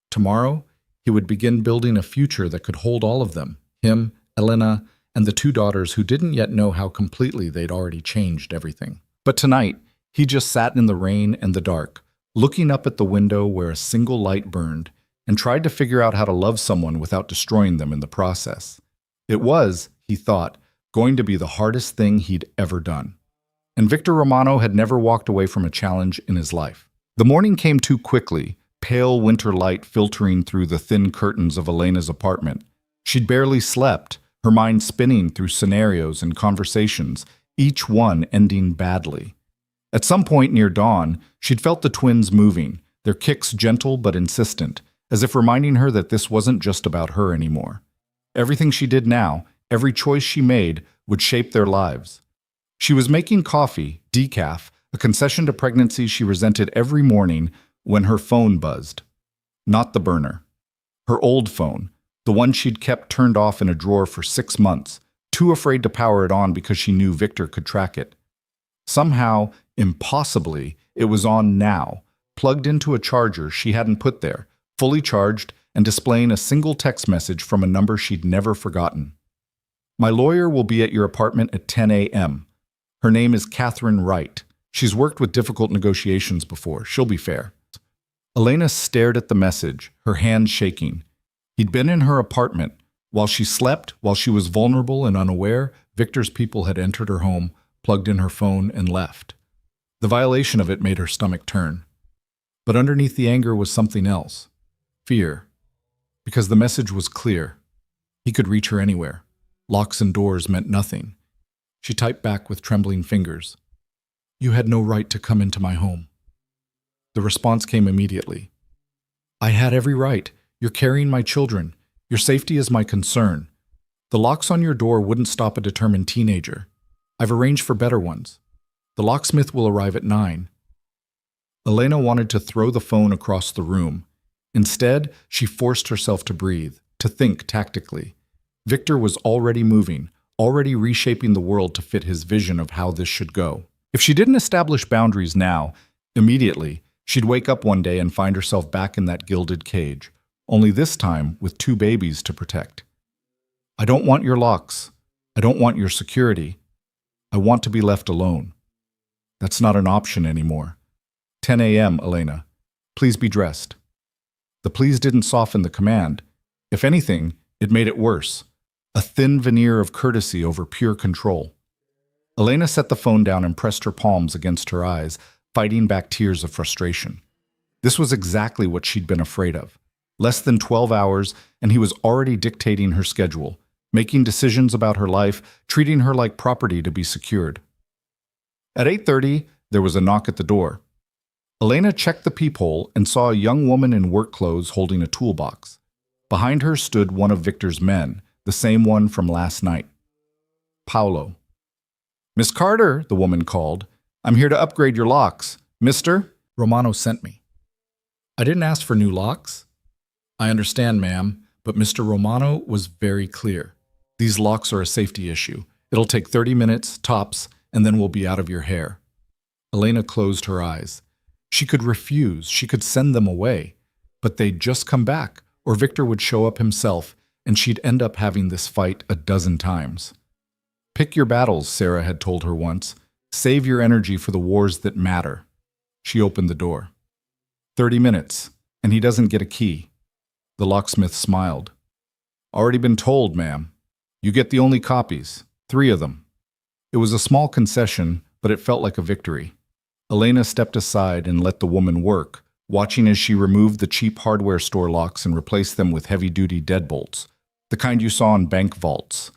Tomorrow, he would begin building a future that could hold all of them, him, Elena, and the 2 daughters who didn't yet know how completely they'd already changed everything. But tonight, he just sat in the rain and the dark, looking up at the window where a single light burned, and tried to figure out how to love someone without destroying them in the process. It was, he thought, going to be the hardest thing he'd ever done. And Victor Romano had never walked away from a challenge in his life. The morning came too quickly, pale winter light filtering through the thin curtains of Elena's apartment. She'd barely slept, her mind spinning through scenarios and conversations, each one ending badly. At some point near dawn, she'd felt the twins moving, their kicks gentle but insistent, as if reminding her that this wasn't just about her anymore. Everything she did now, every choice she made, would shape their lives. She was making coffee, decaf, a concession to pregnancy she resented every morning when her phone buzzed. Not the burner. Her old phone, the one she'd kept turned off in a drawer for 6 months, too afraid to power it on because she knew Victor could track it. Somehow, impossibly, it was on now, plugged into a charger she hadn't put there, fully charged and displaying a single text message from a number she'd never forgotten. "My lawyer will be at your apartment at 10 a.m. Her name is Catherine Wright. She's worked with difficult negotiations before. She'll be fair." Elena stared at the message, her hand shaking. He'd been in her apartment. While she slept, while she was vulnerable and unaware, Victor's people had entered her home, plugged in her phone, and left. The violation of it made her stomach turn. But underneath the anger was something else. Fear. Because the message was clear. He could reach her anywhere. Locks and doors meant nothing. She typed back with trembling fingers. "You had no right to come into my home." The response came immediately. "I had every right. You're carrying my children. Your safety is my concern. The locks on your door wouldn't stop a determined teenager. I've arranged for better ones. The locksmith will arrive at 9. Elena wanted to throw the phone across the room. Instead, she forced herself to breathe, to think tactically. Victor was already moving, already reshaping the world to fit his vision of how this should go. If she didn't establish boundaries now, immediately, she'd wake up one day and find herself back in that gilded cage, only this time with 2 babies to protect. "I don't want your locks. I don't want your security. I want to be left alone." That's not an option anymore. 10 a.m., Elena. Please be dressed. The please didn't soften the command. If anything, it made it worse. A thin veneer of courtesy over pure control. Elena set the phone down and pressed her palms against her eyes, fighting back tears of frustration. This was exactly what she'd been afraid of. Less than 12 hours, and he was already dictating her schedule, making decisions about her life, treating her like property to be secured. At 8:30, there was a knock at the door. Elena checked the peephole and saw a young woman in work clothes holding a toolbox. Behind her stood one of Victor's men, the same one from last night. Paolo. Miss Carter, the woman called. I'm here to upgrade your locks. Mister? Romano sent me. I didn't ask for new locks. I understand, ma'am, but Mr. Romano was very clear. These locks are a safety issue. It'll take 30 minutes, tops, and then we'll be out of your hair. Elena closed her eyes. She could refuse, she could send them away, but they'd just come back, or Victor would show up himself, and she'd end up having this fight a dozen times. Pick your battles, Sarah had told her once. Save your energy for the wars that matter. She opened the door. 30 minutes, and he doesn't get a key. The locksmith smiled. Already been told, ma'am. You get the only copies, 3 of them. It was a small concession, but it felt like a victory. Elena stepped aside and let the woman work, watching as she removed the cheap hardware store locks and replaced them with heavy-duty deadbolts, the kind you saw in bank vaults.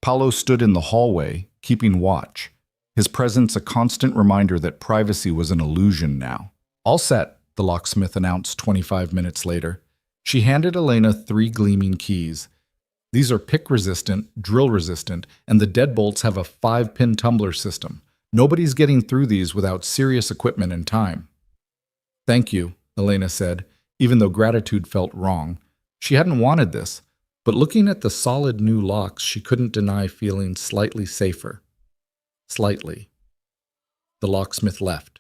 Paolo stood in the hallway, keeping watch, his presence a constant reminder that privacy was an illusion now. All set, the locksmith announced 25 minutes later. She handed Elena 3 gleaming keys. These are pick-resistant, drill-resistant, and the deadbolts have a 5-pin tumbler system. Nobody's getting through these without serious equipment and time. Thank you, Elena said, even though gratitude felt wrong. She hadn't wanted this, but looking at the solid new locks, she couldn't deny feeling slightly safer. Slightly. The locksmith left.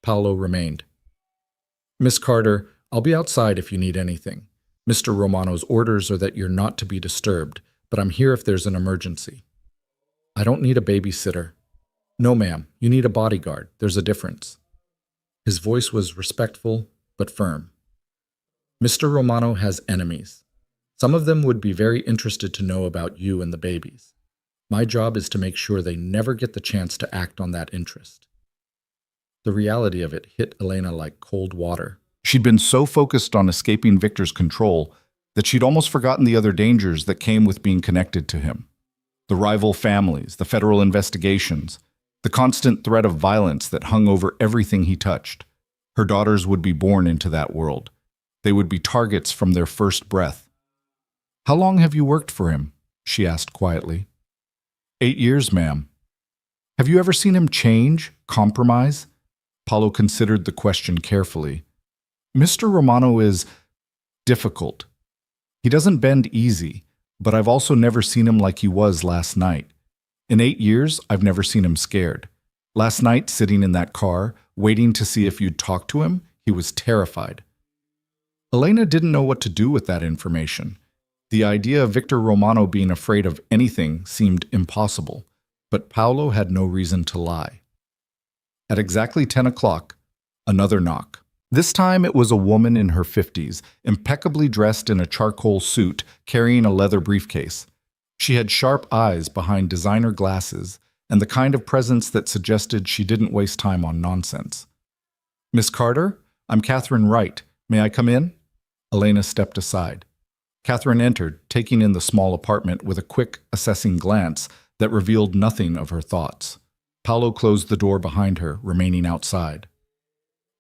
Paolo remained. Miss Carter, I'll be outside if you need anything. Mr. Romano's orders are that you're not to be disturbed, but I'm here if there's an emergency. I don't need a babysitter. No, ma'am, you need a bodyguard. There's a difference. His voice was respectful, but firm. Mr. Romano has enemies. Some of them would be very interested to know about you and the babies. My job is to make sure they never get the chance to act on that interest. The reality of it hit Elena like cold water. She'd been so focused on escaping Victor's control that she'd almost forgotten the other dangers that came with being connected to him. The rival families, the federal investigations, the constant threat of violence that hung over everything he touched. Her daughters would be born into that world. They would be targets from their first breath. How long have you worked for him? She asked quietly. 8 years, ma'am. Have you ever seen him change, compromise? Paolo considered the question carefully. Mr. Romano is difficult. He doesn't bend easy, but I've also never seen him like he was last night. In 8 years, I've never seen him scared. Last night, sitting in that car, waiting to see if you'd talk to him, he was terrified. Elena didn't know what to do with that information. The idea of Victor Romano being afraid of anything seemed impossible, but Paolo had no reason to lie. At exactly 10 o'clock, another knock. This time it was a woman in her 50s, impeccably dressed in a charcoal suit, carrying a leather briefcase. She had sharp eyes behind designer glasses and the kind of presence that suggested she didn't waste time on nonsense. Miss Carter, I'm Catherine Wright. May I come in? Elena stepped aside. Catherine entered, taking in the small apartment with a quick, assessing glance that revealed nothing of her thoughts. Paolo closed the door behind her, remaining outside.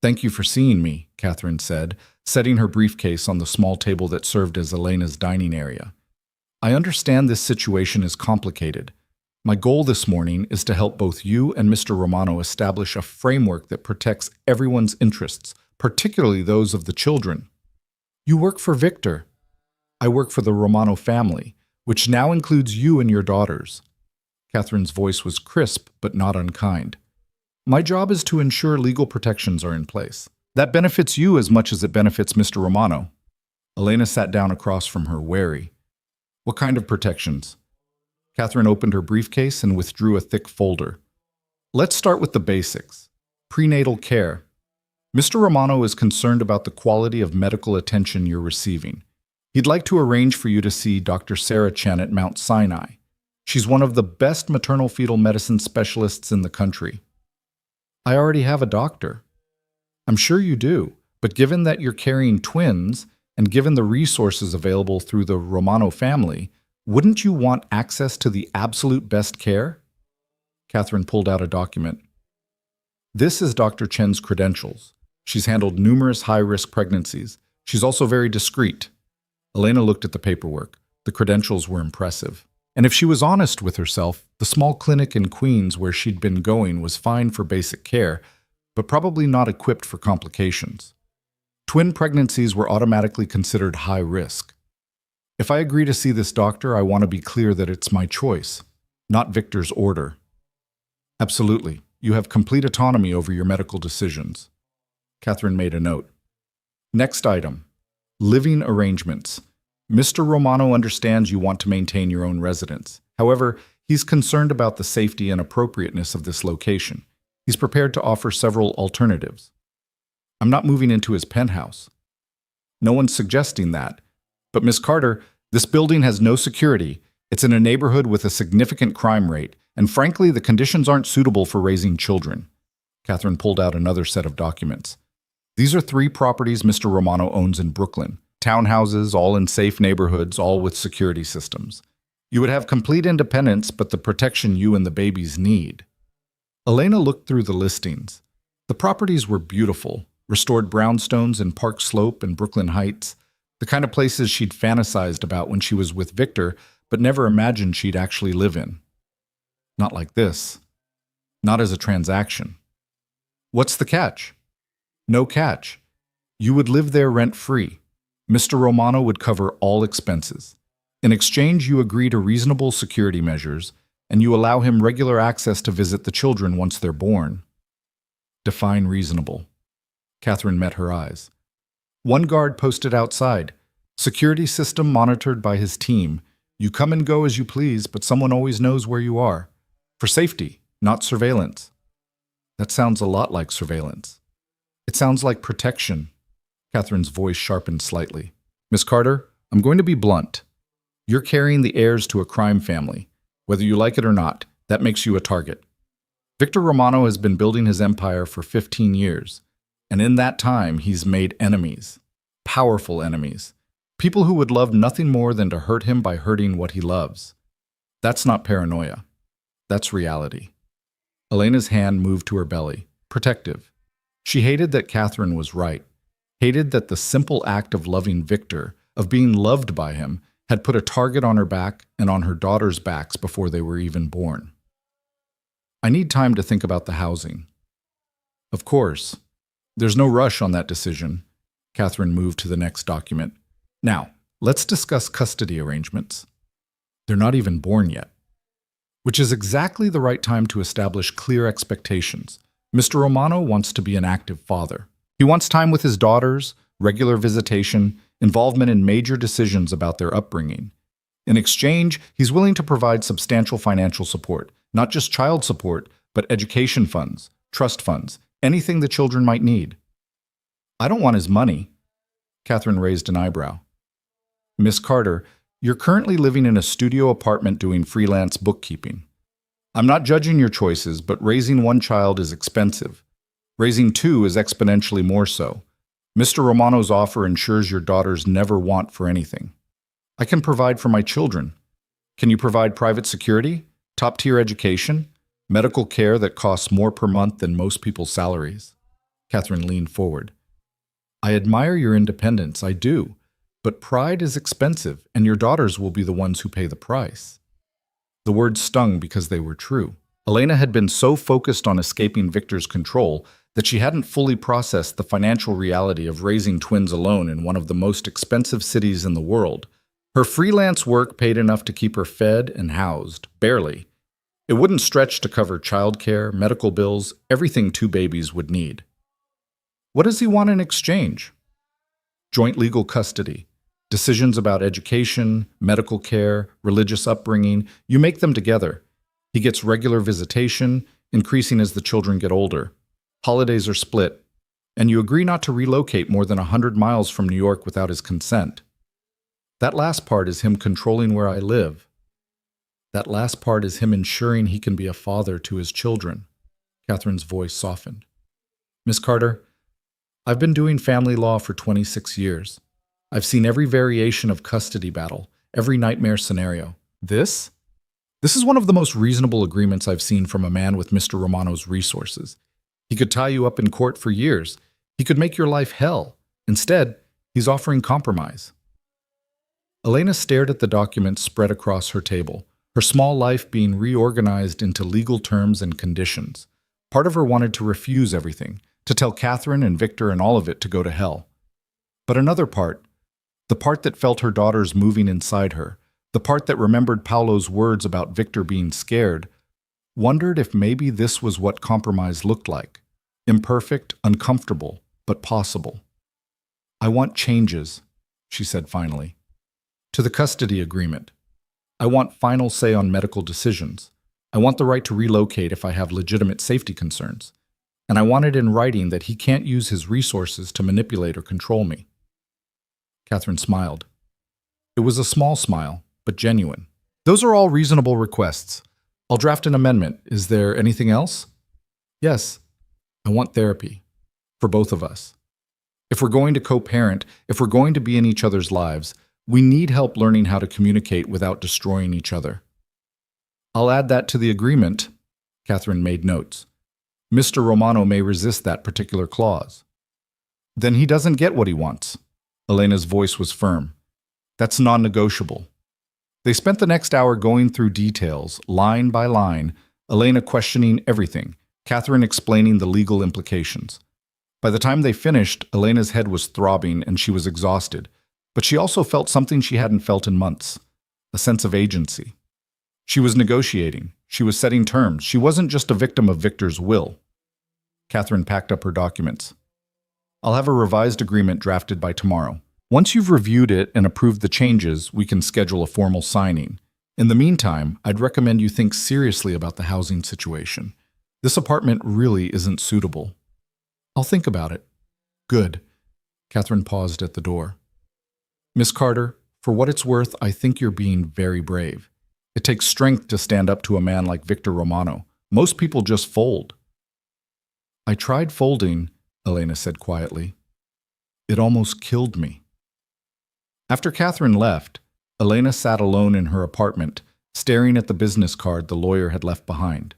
Thank you for seeing me, Catherine said, setting her briefcase on the small table that served as Elena's dining area. I understand this situation is complicated. My goal this morning is to help both you and Mr. Romano establish a framework that protects everyone's interests, particularly those of the children. You work for Victor. I work for the Romano family, which now includes you and your daughters. Catherine's voice was crisp but not unkind. My job is to ensure legal protections are in place. That benefits you as much as it benefits Mr. Romano. Elena sat down across from her, wary. What kind of protections? Catherine opened her briefcase and withdrew a thick folder. Let's start with the basics. Prenatal care. Mr. Romano is concerned about the quality of medical attention you're receiving. He'd like to arrange for you to see Dr. Sarah Chen at Mount Sinai. She's one of the best maternal fetal medicine specialists in the country. I already have a doctor. I'm sure you do, but given that you're carrying twins, and given the resources available through the Romano family, wouldn't you want access to the absolute best care? Catherine pulled out a document. This is Dr. Chen's credentials. She's handled numerous high-risk pregnancies. She's also very discreet. Elena looked at the paperwork. The credentials were impressive. And if she was honest with herself, the small clinic in Queens where she'd been going was fine for basic care, but probably not equipped for complications. Twin pregnancies were automatically considered high risk. If I agree to see this doctor, I want to be clear that it's my choice, not Victor's order. Absolutely. You have complete autonomy over your medical decisions. Catherine made a note. Next item. Living arrangements. Mr. Romano understands you want to maintain your own residence. However, he's concerned about the safety and appropriateness of this location. He's prepared to offer several alternatives. I'm not moving into his penthouse. No one's suggesting that. But Miss Carter, this building has no security. It's in a neighborhood with a significant crime rate, and frankly, the conditions aren't suitable for raising children. Catherine pulled out another set of documents. These are 3 properties Mr. Romano owns in Brooklyn. Townhouses, all in safe neighborhoods, all with security systems. You would have complete independence, but the protection you and the babies need. Elena looked through the listings. The properties were beautiful, restored brownstones in Park Slope and Brooklyn Heights, the kind of places she'd fantasized about when she was with Victor, but never imagined she'd actually live in. Not like this. Not as a transaction. What's the catch? No catch. You would live there rent-free. Mr. Romano would cover all expenses. In exchange, you agree to reasonable security measures, and you allow him regular access to visit the children once they're born. Define reasonable. Catherine met her eyes. 1 guard posted outside. Security system monitored by his team. You come and go as you please, but someone always knows where you are. For safety, not surveillance. That sounds a lot like surveillance. It sounds like protection. Catherine's voice sharpened slightly. Miss Carter, I'm going to be blunt. You're carrying the heirs to a crime family. Whether you like it or not, that makes you a target. Victor Romano has been building his empire for 15 years, and in that time he's made enemies. Powerful enemies. People who would love nothing more than to hurt him by hurting what he loves. That's not paranoia. That's reality. Elena's hand moved to her belly, protective. She hated that Catherine was right. Hated that the simple act of loving Victor, of being loved by him, had put a target on her back and on her daughter's backs before they were even born. I need time to think about the housing. Of course. There's no rush on that decision. Catherine moved to the next document. Now, let's discuss custody arrangements. They're not even born yet. Which is exactly the right time to establish clear expectations. Mr. Romano wants to be an active father. He wants time with his daughters, regular visitation, involvement in major decisions about their upbringing. In exchange, he's willing to provide substantial financial support, not just child support, but education funds, trust funds, anything the children might need. I don't want his money. Catherine raised an eyebrow. Miss Carter, you're currently living in a studio apartment doing freelance bookkeeping. I'm not judging your choices, but raising 1 child is expensive. Raising 2 is exponentially more so. Mr. Romano's offer ensures your daughters never want for anything. I can provide for my children. Can you provide private security, top-tier education, medical care that costs more per month than most people's salaries? Catherine leaned forward. I admire your independence, I do. But pride is expensive, and your daughters will be the ones who pay the price. The words stung because they were true. Elena had been so focused on escaping Victor's control that she hadn't fully processed the financial reality of raising twins alone in one of the most expensive cities in the world. Her freelance work paid enough to keep her fed and housed, barely. It wouldn't stretch to cover childcare, medical bills, everything 2 babies would need. What does he want in exchange? Joint legal custody. Decisions about education, medical care, religious upbringing, you make them together. He gets regular visitation, increasing as the children get older. Holidays are split, and you agree not to relocate more than 100 miles from New York without his consent. That last part is him controlling where I live. That last part is him ensuring he can be a father to his children. Catherine's voice softened. Miss Carter, I've been doing family law for 26 years. I've seen every variation of custody battle, every nightmare scenario. This is one of the most reasonable agreements I've seen from a man with Mr. Romano's resources. He could tie you up in court for years. He could make your life hell. Instead, he's offering compromise. Elena stared at the documents spread across her table, her small life being reorganized into legal terms and conditions. Part of her wanted to refuse everything, to tell Catherine and Victor and all of it to go to hell. But another part, the part that felt her daughters moving inside her, the part that remembered Paolo's words about Victor being scared, wondered if maybe this was what compromise looked like. Imperfect, uncomfortable, but possible. "I want changes," she said finally. "To the custody agreement. I want final say on medical decisions. I want the right to relocate if I have legitimate safety concerns. And I want it in writing that he can't use his resources to manipulate or control me." Catherine smiled. It was a small smile, but genuine. "Those are all reasonable requests. I'll draft an amendment. Is there anything else?" "Yes. I want therapy. For both of us. If we're going to co-parent, if we're going to be in each other's lives, we need help learning how to communicate without destroying each other." "I'll add that to the agreement." Catherine made notes. "Mr. Romano may resist that particular clause." "Then he doesn't get what he wants." Elena's voice was firm. "That's non-negotiable." They spent the next hour going through details, line by line, Elena questioning everything, Catherine explaining the legal implications. By the time they finished, Elena's head was throbbing and she was exhausted, but she also felt something she hadn't felt in months, a sense of agency. She was negotiating. She was setting terms. She wasn't just a victim of Victor's will. Catherine packed up her documents. "I'll have a revised agreement drafted by tomorrow. Once you've reviewed it and approved the changes, we can schedule a formal signing. In the meantime, I'd recommend you think seriously about the housing situation. This apartment really isn't suitable." "I'll think about it." "Good." Catherine paused at the door. "Miss Carter, for what it's worth, I think you're being very brave. It takes strength to stand up to a man like Victor Romano. Most people just fold." "I tried folding," Elena said quietly. "It almost killed me." After Catherine left, Elena sat alone in her apartment, staring at the business card the lawyer had left behind.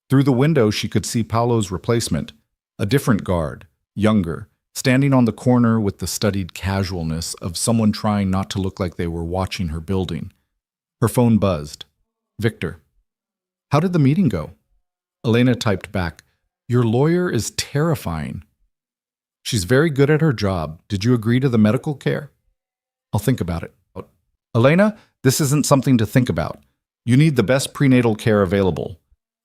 Through the window she could see Paolo's replacement, a different guard, younger, standing on the corner with the studied casualness of someone trying not to look like they were watching her building. Her phone buzzed. "Victor." "How did the meeting go?" Elena typed back, "Your lawyer is terrifying." "She's very good at her job. Did you agree to the medical care?" "I'll think about it." "Elena, this isn't something to think about. You need the best prenatal care available."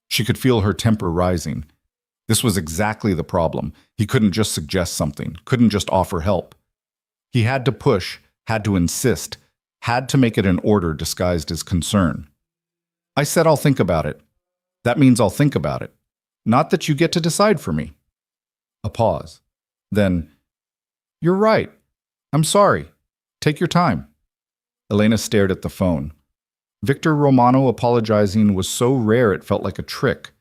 She could feel her temper rising. This was exactly the problem. He couldn't just suggest something, couldn't just offer help. He had to push, had to insist, had to make it an order disguised as concern. "I said I'll think about it. That means I'll think about it. Not that you get to decide for me." A pause. Then, "You're right. I'm sorry. Take your time." Elena stared at the phone. Victor Romano apologizing was so rare it felt like a trick.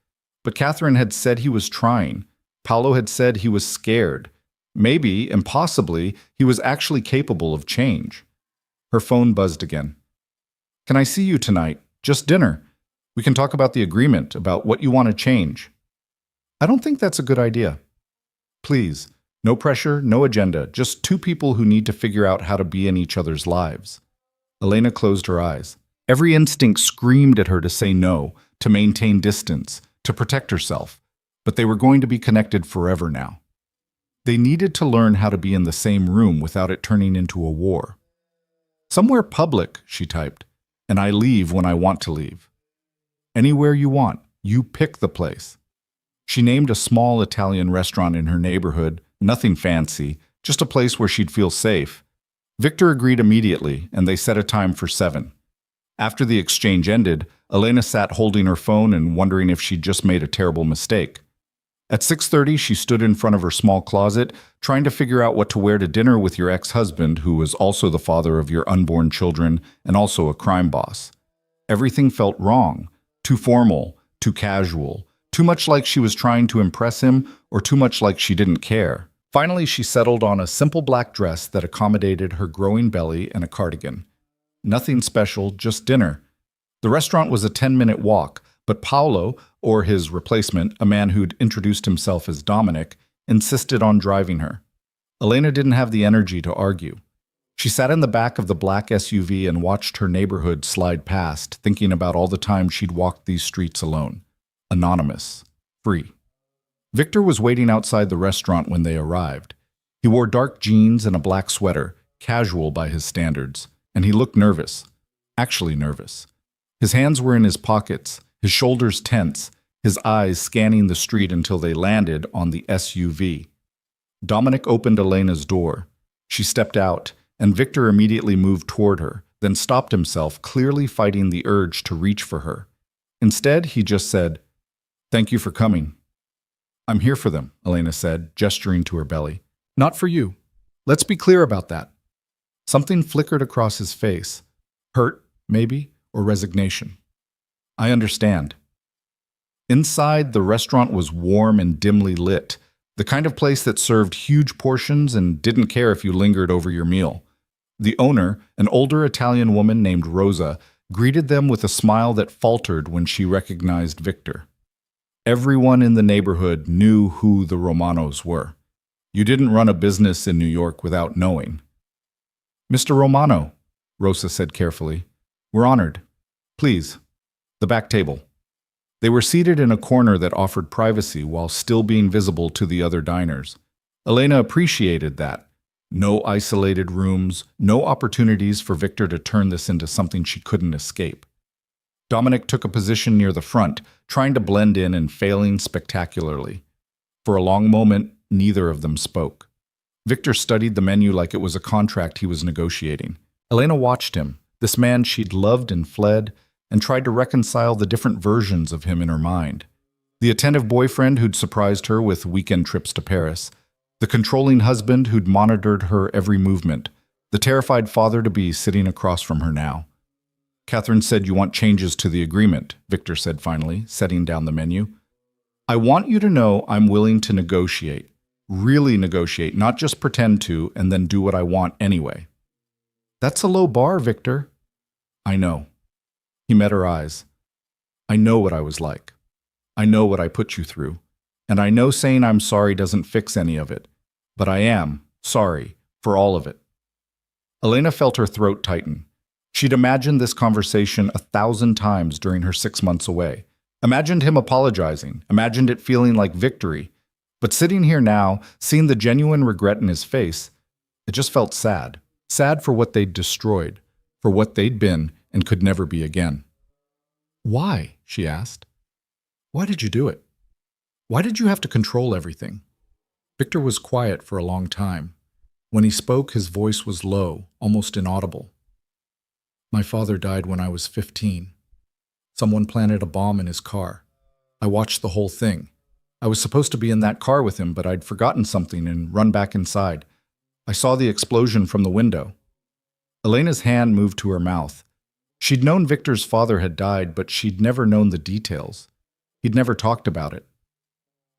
But Catherine had said he was trying. Paolo had said he was scared. Maybe, impossibly, he was actually capable of change. Her phone buzzed again. "Can I see you tonight? Just dinner. We can talk about the agreement, about what you want to change." "I don't think that's a good idea." "Please, no pressure, no agenda, just two people who need to figure out how to be in each other's lives." Elena closed her eyes. Every instinct screamed at her to say no, to maintain distance, to protect herself, but they were going to be connected forever now. They needed to learn how to be in the same room without it turning into a war. "Somewhere public," she typed, "and I leave when I want to leave." "Anywhere you want. You pick the place." She named a small Italian restaurant in her neighborhood, nothing fancy, just a place where she'd feel safe. Victor agreed immediately, and they set a time for 7. After the exchange ended, Elena sat holding her phone and wondering if she'd just made a terrible mistake. At 6:30, she stood in front of her small closet, trying to figure out what to wear to dinner with your ex-husband, who was also the father of your unborn children and also a crime boss. Everything felt wrong, too formal, too casual, too much like she was trying to impress him or too much like she didn't care. Finally, she settled on a simple black dress that accommodated her growing belly and a cardigan. Nothing special, just dinner. The restaurant was a 10-minute walk, but Paolo, or his replacement, a man who'd introduced himself as Dominic, insisted on driving her. Elena didn't have the energy to argue. She sat in the back of the black SUV and watched her neighborhood slide past, thinking about all the time she'd walked these streets alone. Anonymous. Free. Victor was waiting outside the restaurant when they arrived. He wore dark jeans and a black sweater, casual by his standards, and he looked nervous. Actually nervous. His hands were in his pockets, his shoulders tense, his eyes scanning the street until they landed on the SUV. Dominic opened Elena's door. She stepped out, and Victor immediately moved toward her, then stopped himself, clearly fighting the urge to reach for her. Instead, he just said, "Thank you for coming." "I'm here for them," Elena said, gesturing to her belly. "Not for you. Let's be clear about that." Something flickered across his face. Hurt, maybe, or resignation. "I understand." Inside, the restaurant was warm and dimly lit, the kind of place that served huge portions and didn't care if you lingered over your meal. The owner, an older Italian woman named Rosa, greeted them with a smile that faltered when she recognized Victor. Everyone in the neighborhood knew who the Romanos were. You didn't run a business in New York without knowing. "Mr. Romano," Rosa said carefully, "we're honored. Please, the back table." They were seated in a corner that offered privacy while still being visible to the other diners. Elena appreciated that. No isolated rooms, no opportunities for Victor to turn this into something she couldn't escape. Dominic took a position near the front, trying to blend in and failing spectacularly. For a long moment, neither of them spoke. Victor studied the menu like it was a contract he was negotiating. Elena watched him, this man she'd loved and fled, and tried to reconcile the different versions of him in her mind. The attentive boyfriend who'd surprised her with weekend trips to Paris, the controlling husband who'd monitored her every movement, the terrified father-to-be sitting across from her now. "Catherine said you want changes to the agreement," Victor said finally, setting down the menu. "I want you to know I'm willing to negotiate. Really negotiate, not just pretend to and then do what I want anyway." "That's a low bar, Victor." "I know." He met her eyes. "I know what I was like. I know what I put you through. And I know saying I'm sorry doesn't fix any of it. But I am sorry for all of it." Elena felt her throat tighten. She'd imagined this conversation 1,000 times during her 6 months away. Imagined him apologizing. Imagined it feeling like victory. But sitting here now, seeing the genuine regret in his face, it just felt sad. Sad for what they'd destroyed, for what they'd been and could never be again. "Why?" she asked. "Why did you do it? Why did you have to control everything?" Victor was quiet for a long time. When he spoke, his voice was low, almost inaudible. "My father died when I was 15. Someone planted a bomb in his car. I watched the whole thing. I was supposed to be in that car with him, but I'd forgotten something and run back inside. I saw the explosion from the window." Elena's hand moved to her mouth. She'd known Victor's father had died, but she'd never known the details. He'd never talked about it.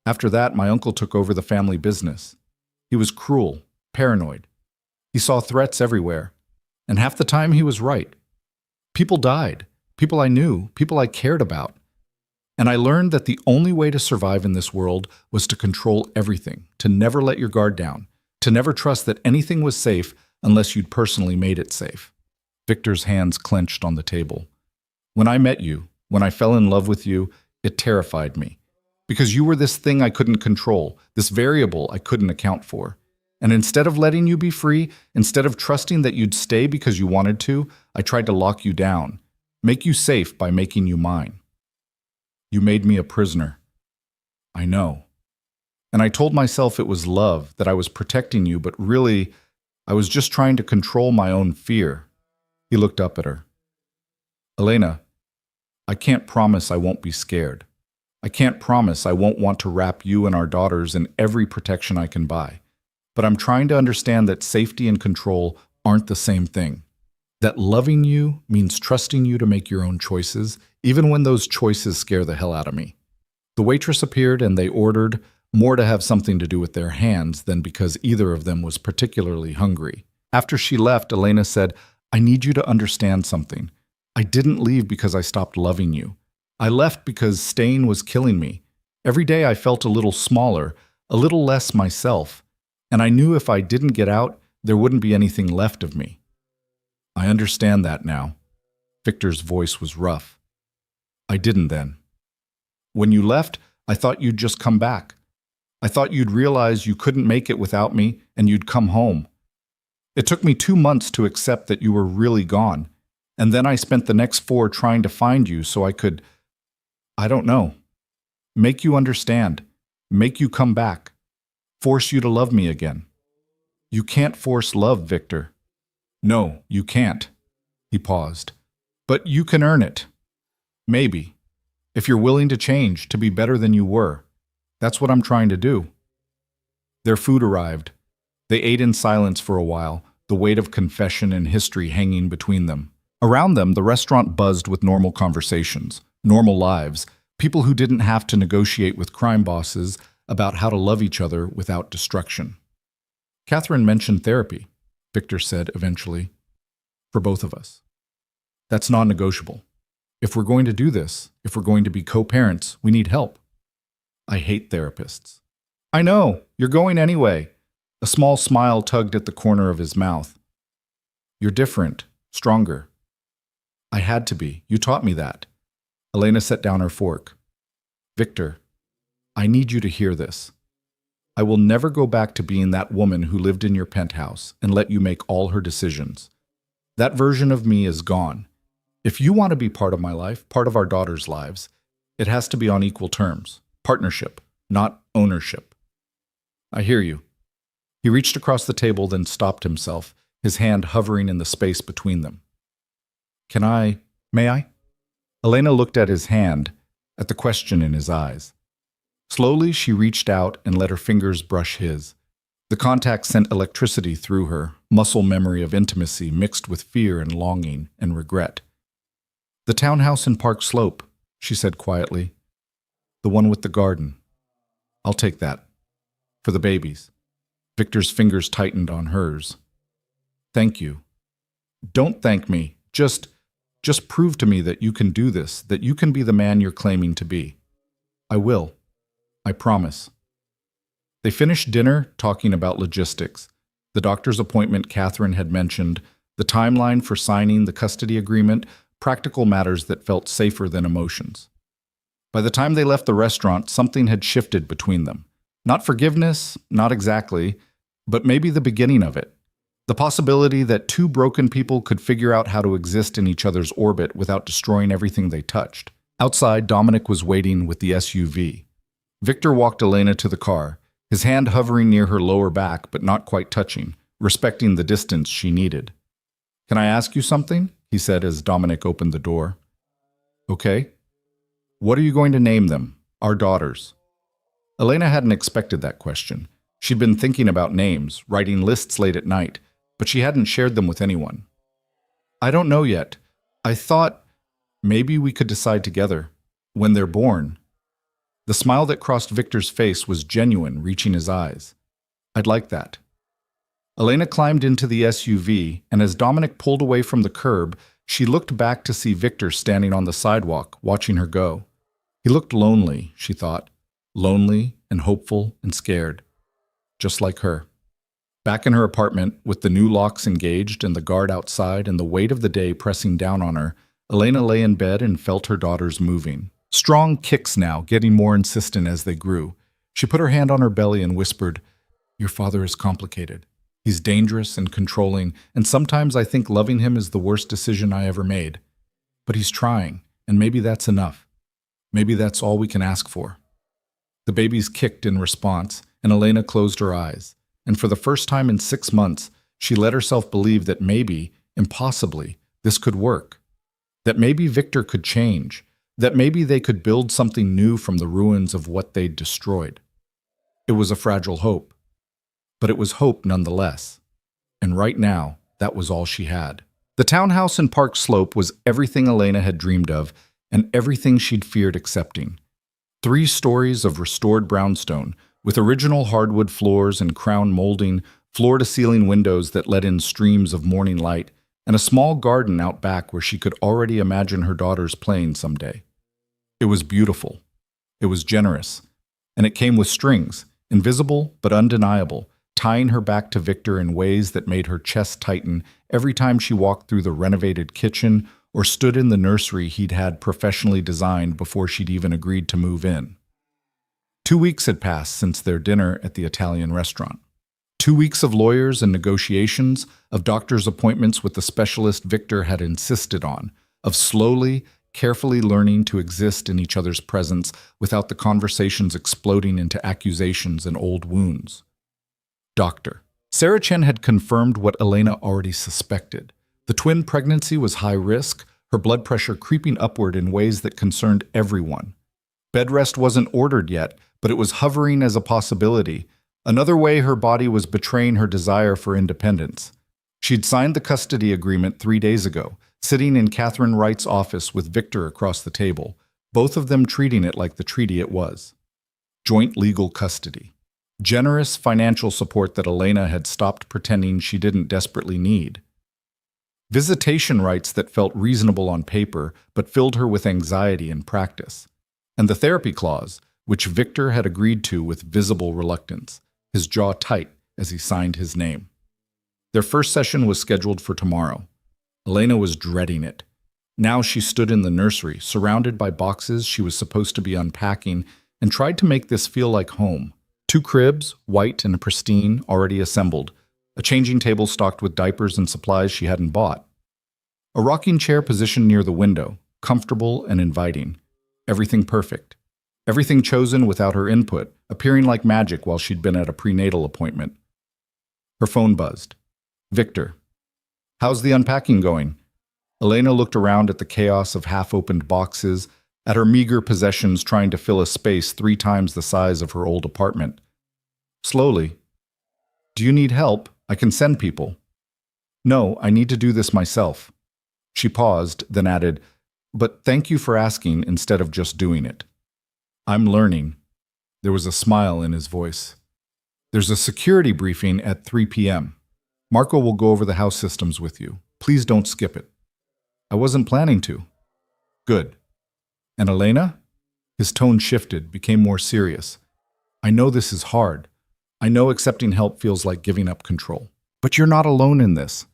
"After that, my uncle took over the family business. He was cruel, paranoid. He saw threats everywhere. And half the time he was right. People died. People I knew. People I cared about. And I learned that the only way to survive in this world was to control everything, to never let your guard down, to never trust that anything was safe unless you'd personally made it safe." Victor's hands clenched on the table. "When I met you, when I fell in love with you, it terrified me. Because you were this thing I couldn't control, this variable I couldn't account for. And instead of letting you be free, instead of trusting that you'd stay because you wanted to, I tried to lock you down, make you safe by making you mine. You made me a prisoner." "I know. And I told myself it was love, that I was protecting you, but really, I was just trying to control my own fear." He looked up at her. "Elena, I can't promise I won't be scared. I can't promise I won't want to wrap you and our daughters in every protection I can buy. But I'm trying to understand that safety and control aren't the same thing. That loving you means trusting you to make your own choices, even when those choices scare the hell out of me." The waitress appeared and they ordered, more to have something to do with their hands than because either of them was particularly hungry. After she left, Elena said, "I need you to understand something. I didn't leave because I stopped loving you. I left because staying was killing me. Every day I felt a little smaller, a little less myself. And I knew if I didn't get out, there wouldn't be anything left of me. I understand that now. Victor's voice was rough. I didn't then. When you left, I thought you'd just come back. I thought you'd realize you couldn't make it without me and you'd come home. It took me 2 months to accept that you were really gone, and then I spent the next 4 trying to find you so I could, I don't know, make you understand, make you come back, force you to love me again. You can't force love, Victor. No, you can't. He paused. But you can earn it. Maybe. If you're willing to change, to be better than you were. That's what I'm trying to do. Their food arrived. They ate in silence for a while, the weight of confession and history hanging between them. Around them, the restaurant buzzed with normal conversations, normal lives, people who didn't have to negotiate with crime bosses about how to love each other without destruction. Catherine mentioned therapy, Victor said eventually, for both of us. That's non-negotiable. If we're going to do this, if we're going to be co-parents, we need help. I hate therapists. I know, you're going anyway. A small smile tugged at the corner of his mouth. You're different, stronger. I had to be. You taught me that. Elena set down her fork. Victor, I need you to hear this. I will never go back to being that woman who lived in your penthouse and let you make all her decisions. That version of me is gone. If you want to be part of my life, part of our daughters' lives, it has to be on equal terms. Partnership, not ownership. I hear you. He reached across the table, then stopped himself, his hand hovering in the space between them. May I? Elena looked at his hand, at the question in his eyes. Slowly, she reached out and let her fingers brush his. The contact sent electricity through her, muscle memory of intimacy mixed with fear and longing and regret. The townhouse in Park Slope, she said quietly. The one with the garden. I'll take that. For the babies. Victor's fingers tightened on hers. Thank you. Don't thank me. Just prove to me that you can do this, that you can be the man you're claiming to be. I will. I promise. They finished dinner talking about logistics, the doctor's appointment Catherine had mentioned, the timeline for signing the custody agreement, practical matters that felt safer than emotions. By the time they left the restaurant, something had shifted between them. Not forgiveness, not exactly, but maybe the beginning of it. The possibility that 2 broken people could figure out how to exist in each other's orbit without destroying everything they touched. Outside, Dominic was waiting with the SUV. Victor walked Elena to the car, his hand hovering near her lower back but not quite touching, respecting the distance she needed. Can I ask you something? He said as Dominic opened the door. Okay. What are you going to name them? Our daughters. Elena hadn't expected that question. She'd been thinking about names, writing lists late at night, but she hadn't shared them with anyone. I don't know yet. I thought maybe we could decide together. When they're born. The smile that crossed Victor's face was genuine, reaching his eyes. I'd like that. Elena climbed into the SUV, and as Dominic pulled away from the curb, she looked back to see Victor standing on the sidewalk, watching her go. He looked lonely, she thought. Lonely and hopeful and scared. Just like her. Back in her apartment, with the new locks engaged and the guard outside and the weight of the day pressing down on her, Elena lay in bed and felt her daughters moving. Strong kicks now, getting more insistent as they grew. She put her hand on her belly and whispered, Your father is complicated. He's dangerous and controlling, and sometimes I think loving him is the worst decision I ever made. But he's trying, and maybe that's enough. Maybe that's all we can ask for. The babies kicked in response, and Elena closed her eyes. And for the first time in 6 months, she let herself believe that maybe, impossibly, this could work. That maybe Victor could change. That maybe they could build something new from the ruins of what they'd destroyed. It was a fragile hope. But it was hope nonetheless. And right now, that was all she had. The townhouse in Park Slope was everything Elena had dreamed of and everything she'd feared accepting. 3 stories of restored brownstone, with original hardwood floors and crown molding, floor-to-ceiling windows that let in streams of morning light, and a small garden out back where she could already imagine her daughters playing someday. It was beautiful. It was generous. And it came with strings, invisible but undeniable, tying her back to Victor in ways that made her chest tighten every time she walked through the renovated kitchen or stood in the nursery he'd had professionally designed before she'd even agreed to move in. 2 weeks had passed since their dinner at the Italian restaurant. 2 weeks of lawyers and negotiations, of doctor's appointments with the specialist Victor had insisted on, of slowly, carefully learning to exist in each other's presence without the conversations exploding into accusations and old wounds. Doctor. Sarah Chen had confirmed what Elena already suspected. The twin pregnancy was high risk, her blood pressure creeping upward in ways that concerned everyone. Bed rest wasn't ordered yet, but it was hovering as a possibility. Another way her body was betraying her desire for independence. She'd signed the custody agreement 3 days ago, sitting in Catherine Wright's office with Victor across the table, both of them treating it like the treaty it was. Joint legal custody. Generous financial support that Elena had stopped pretending she didn't desperately need. Visitation rights that felt reasonable on paper, but filled her with anxiety in practice. And the therapy clause, which Victor had agreed to with visible reluctance, his jaw tight as he signed his name. Their first session was scheduled for tomorrow. Elena was dreading it. Now she stood in the nursery, surrounded by boxes she was supposed to be unpacking, and tried to make this feel like home. 2 cribs, white and pristine, already assembled. A changing table stocked with diapers and supplies she hadn't bought. A rocking chair positioned near the window, comfortable and inviting. Everything perfect. Everything chosen without her input, appearing like magic while she'd been at a prenatal appointment. Her phone buzzed. Victor. How's the unpacking going? Elena looked around at the chaos of half-opened boxes, at her meager possessions trying to fill a space 3 times the size of her old apartment. Slowly. Do you need help? I can send people. No, I need to do this myself. She paused, then added, but thank you for asking instead of just doing it. I'm learning. There was a smile in his voice. There's a security briefing at 3 p.m. Marco will go over the house systems with you. Please don't skip it. I wasn't planning to. Good. And Elena? His tone shifted, became more serious. I know this is hard. I know accepting help feels like giving up control. But you're not alone in this.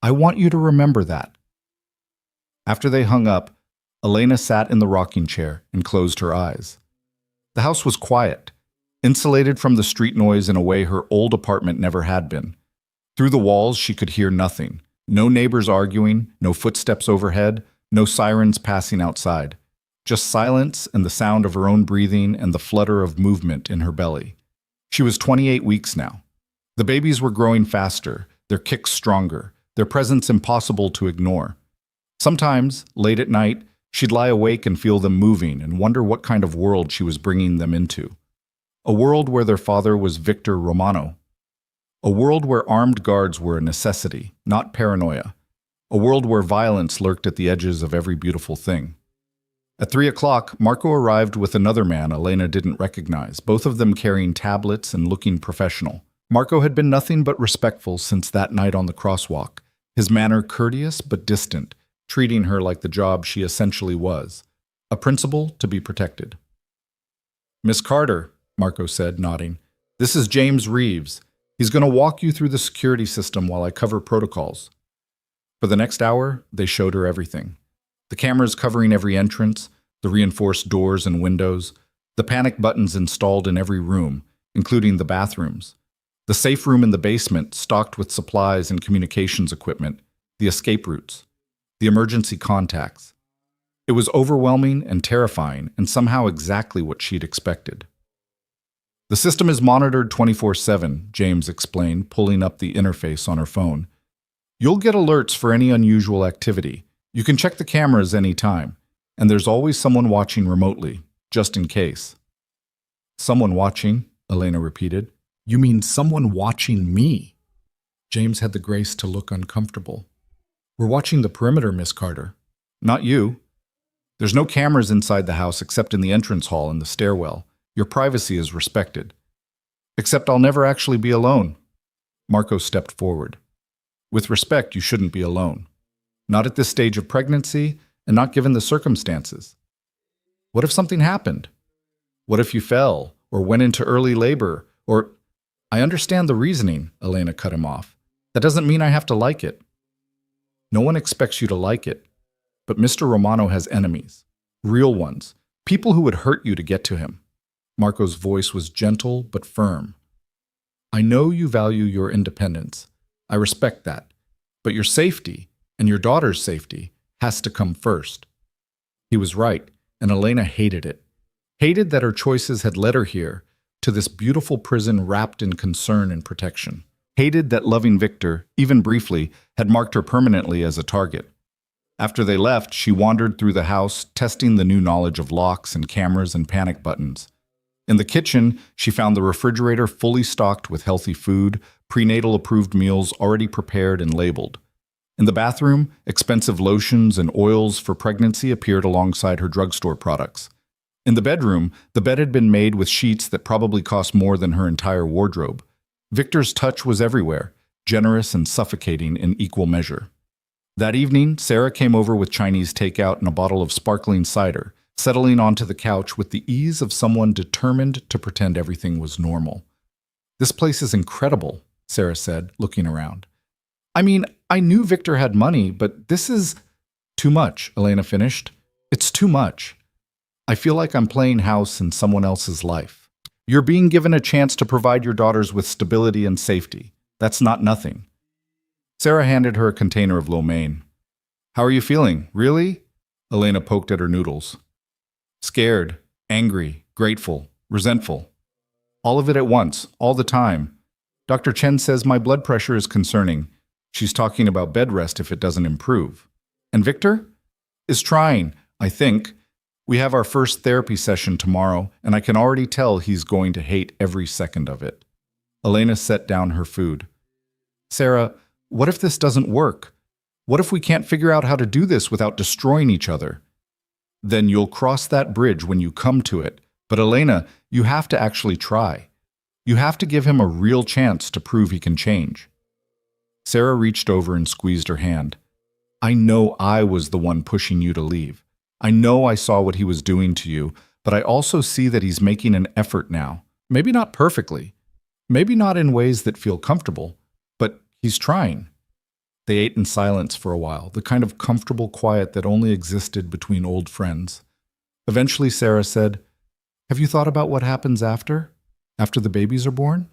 I want you to remember that. After they hung up, Elena sat in the rocking chair and closed her eyes. The house was quiet, insulated from the street noise in a way her old apartment never had been. Through the walls, she could hear nothing. No neighbors arguing, no footsteps overhead, no sirens passing outside. Just silence and the sound of her own breathing and the flutter of movement in her belly. She was 28 weeks now. The babies were growing faster, their kicks stronger, their presence impossible to ignore. Sometimes, late at night, she'd lie awake and feel them moving and wonder what kind of world she was bringing them into. A world where their father was Victor Romano. A world where armed guards were a necessity, not paranoia. A world where violence lurked at the edges of every beautiful thing. At 3 o'clock, Marco arrived with another man Elena didn't recognize, both of them carrying tablets and looking professional. Marco had been nothing but respectful since that night on the crosswalk, his manner courteous but distant, treating her like the job she essentially was, a principal to be protected. Miss Carter, Marco said, nodding. This is James Reeves. He's going to walk you through the security system while I cover protocols. For the next hour, they showed her everything. The cameras covering every entrance, the reinforced doors and windows, the panic buttons installed in every room, including the bathrooms, the safe room in the basement stocked with supplies and communications equipment, the escape routes, the emergency contacts. It was overwhelming and terrifying, and somehow exactly what she'd expected. The system is monitored 24/7, James explained, pulling up the interface on her phone. You'll get alerts for any unusual activity. You can check the cameras any time, and there's always someone watching remotely, just in case. Someone watching, Elena repeated. You mean someone watching me? James had the grace to look uncomfortable. We're watching the perimeter, Miss Carter. Not you. There's no cameras inside the house except in the entrance hall and the stairwell. Your privacy is respected. Except I'll never actually be alone. Marco stepped forward. With respect, you shouldn't be alone. Not at this stage of pregnancy, and not given the circumstances. What if something happened? What if you fell, or went into early labor, or... I understand the reasoning, Elena cut him off. That doesn't mean I have to like it. No one expects you to like it. But Mr. Romano has enemies. Real ones. People who would hurt you to get to him. Marco's voice was gentle but firm. I know you value your independence. I respect that. But your safety, and your daughter's safety, has to come first. He was right, and Elena hated it. Hated that her choices had led her here, to this beautiful prison wrapped in concern and protection. Hated that loving Victor, even briefly, had marked her permanently as a target. After they left, she wandered through the house, testing the new knowledge of locks and cameras and panic buttons. In the kitchen, she found the refrigerator fully stocked with healthy food, prenatal-approved meals already prepared and labeled. In the bathroom, expensive lotions and oils for pregnancy appeared alongside her drugstore products. In the bedroom, the bed had been made with sheets that probably cost more than her entire wardrobe. Victor's touch was everywhere, generous and suffocating in equal measure. That evening, Sarah came over with Chinese takeout and a bottle of sparkling cider, settling onto the couch with the ease of someone determined to pretend everything was normal. This place is incredible, Sarah said, looking around. I mean, I knew Victor had money, but this is too much, Elena finished. It's too much. I feel like I'm playing house in someone else's life. You're being given a chance to provide your daughters with stability and safety. That's not nothing. Sarah handed her a container of lo mein. How are you feeling? Really? Elena poked at her noodles. Scared, angry, grateful, resentful. All of it at once, all the time. Dr. Chen says my blood pressure is concerning. She's talking about bed rest if it doesn't improve. And Victor? Is trying, I think. We have our first therapy session tomorrow, and I can already tell he's going to hate every second of it. Elena set down her food. Sarah, what if this doesn't work? What if we can't figure out how to do this without destroying each other? Then you'll cross that bridge when you come to it. But Elena, you have to actually try. You have to give him a real chance to prove he can change. Sarah reached over and squeezed her hand. I know I was the one pushing you to leave. I know I saw what he was doing to you, but I also see that he's making an effort now. Maybe not perfectly. Maybe not in ways that feel comfortable, but he's trying. They ate in silence for a while, the kind of comfortable quiet that only existed between old friends. Eventually, Sarah said, Have you thought about what happens after the babies are born?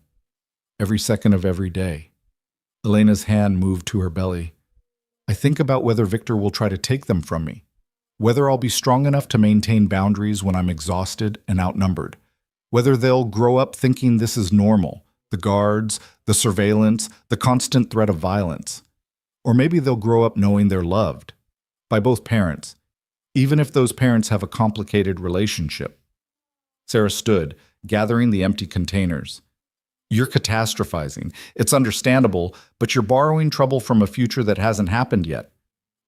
Every second of every day. Elena's hand moved to her belly. I think about whether Victor will try to take them from me, whether I'll be strong enough to maintain boundaries when I'm exhausted and outnumbered, whether they'll grow up thinking this is normal, the guards, the surveillance, the constant threat of violence. Or maybe they'll grow up knowing they're loved by both parents, even if those parents have a complicated relationship. Sarah stood, gathering the empty containers. You're catastrophizing. It's understandable, but you're borrowing trouble from a future that hasn't happened yet.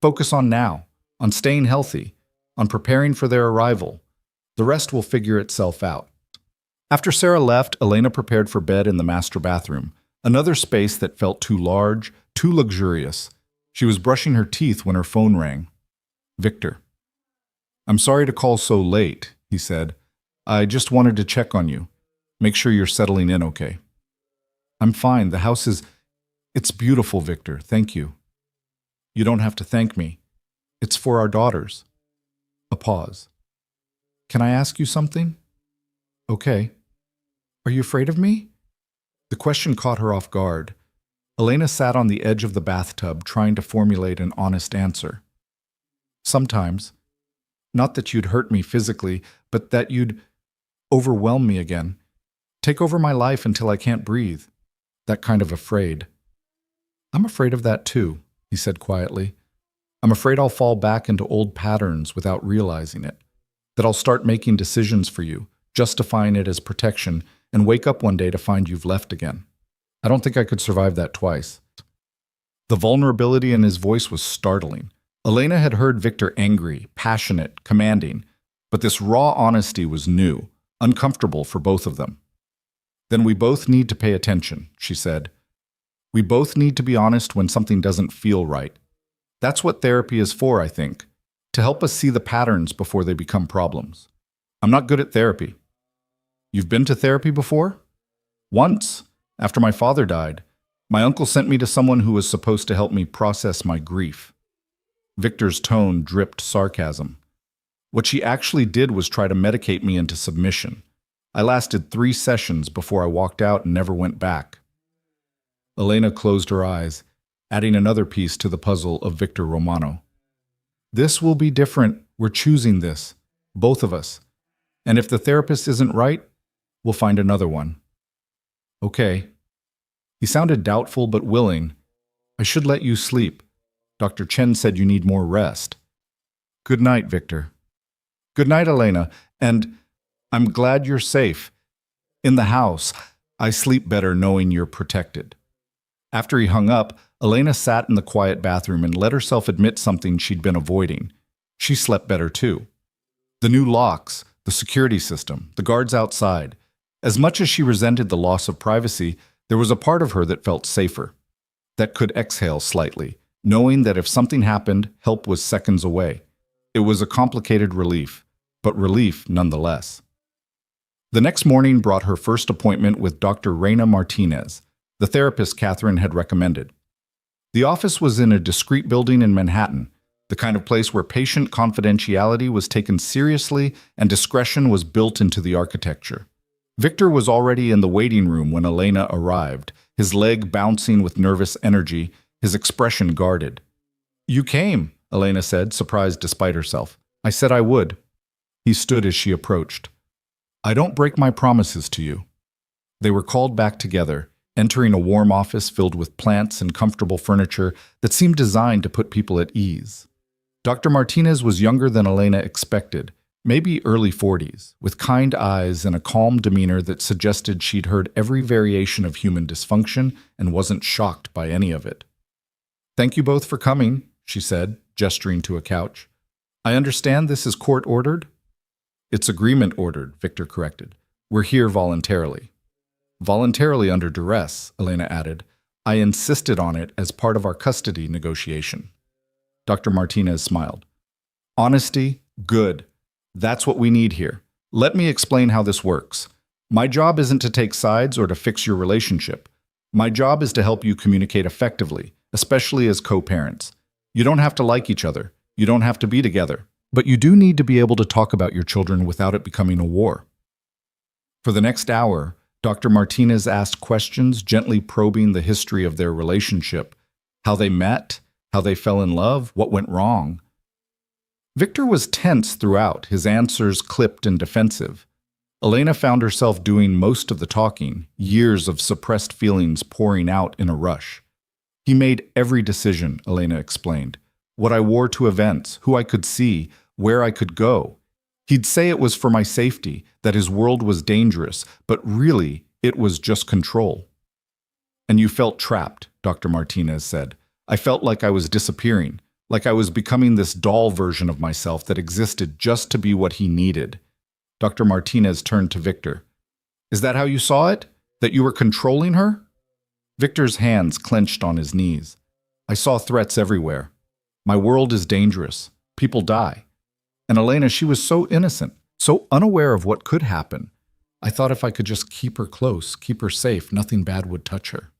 Focus on now, on staying healthy, on preparing for their arrival. The rest will figure itself out. After Sarah left, Elena prepared for bed in the master bathroom, another space that felt too large, too luxurious. She was brushing her teeth when her phone rang. Victor. I'm sorry to call so late, he said. I just wanted to check on you. Make sure you're settling in okay. I'm fine. The house it's beautiful, Victor. Thank you. You don't have to thank me. It's for our daughters. A pause. Can I ask you something? Okay. Are you afraid of me? The question caught her off guard. Elena sat on the edge of the bathtub trying to formulate an honest answer. Sometimes. Not that you'd hurt me physically, but that you'd overwhelm me again. Take over my life until I can't breathe. That kind of afraid. I'm afraid of that too, he said quietly. I'm afraid I'll fall back into old patterns without realizing it. That I'll start making decisions for you, justifying it as protection, and wake up one day to find you've left again. I don't think I could survive that twice. The vulnerability in his voice was startling. Elena had heard Victor angry, passionate, commanding, but this raw honesty was new, uncomfortable for both of them. Then we both need to pay attention, she said. We both need to be honest when something doesn't feel right. That's what therapy is for, I think, to help us see the patterns before they become problems. I'm not good at therapy. You've been to therapy before? Once. After my father died, my uncle sent me to someone who was supposed to help me process my grief. Victor's tone dripped sarcasm. What she actually did was try to medicate me into submission. I lasted 3 sessions before I walked out and never went back. Elena closed her eyes, adding another piece to the puzzle of Victor Romano. This will be different. We're choosing this, both of us. And if the therapist isn't right, we'll find another one. Okay. He sounded doubtful but willing. I should let you sleep. Dr. Chen said you need more rest. Good night, Victor. Good night, Elena. And I'm glad you're safe. In the house, I sleep better knowing you're protected. After he hung up, Elena sat in the quiet bathroom and let herself admit something she'd been avoiding. She slept better too. The new locks, the security system, the guards outside. As much as she resented the loss of privacy, there was a part of her that felt safer, that could exhale slightly, knowing that if something happened, help was seconds away. It was a complicated relief, but relief nonetheless. The next morning brought her first appointment with Dr. Reina Martinez, the therapist Catherine had recommended. The office was in a discreet building in Manhattan, the kind of place where patient confidentiality was taken seriously and discretion was built into the architecture. Victor was already in the waiting room when Elena arrived, his leg bouncing with nervous energy, his expression guarded. You came, Elena said, surprised despite herself. I said I would. He stood as she approached. I don't break my promises to you. They were called back together, entering a warm office filled with plants and comfortable furniture that seemed designed to put people at ease. Dr. Martinez was younger than Elena expected, maybe early 40s, with kind eyes and a calm demeanor that suggested she'd heard every variation of human dysfunction and wasn't shocked by any of it. Thank you both for coming, she said, gesturing to a couch. I understand this is court-ordered? It's agreement-ordered, Victor corrected. We're here voluntarily. Voluntarily under duress, Elena added. I insisted on it as part of our custody negotiation. Dr. Martinez smiled. Honesty, good. That's what we need here. Let me explain how this works. My job isn't to take sides or to fix your relationship. My job is to help you communicate effectively, especially as co-parents. You don't have to like each other. You don't have to be together. But you do need to be able to talk about your children without it becoming a war. For the next hour, Dr. Martinez asked questions, gently probing the history of their relationship, how they met, how they fell in love, what went wrong. Victor was tense throughout, his answers clipped and defensive. Elena found herself doing most of the talking, years of suppressed feelings pouring out in a rush. He made every decision, Elena explained. What I wore to events, who I could see, where I could go. He'd say it was for my safety, that his world was dangerous, but really, it was just control. And you felt trapped, Dr. Martinez said. I felt like I was disappearing, like I was becoming this doll version of myself that existed just to be what he needed. Dr. Martinez turned to Victor. Is that how you saw it? That you were controlling her? Victor's hands clenched on his knees. I saw threats everywhere. My world is dangerous. People die. And Elena, she was so innocent, so unaware of what could happen. I thought if I could just keep her close, keep her safe, nothing bad would touch her.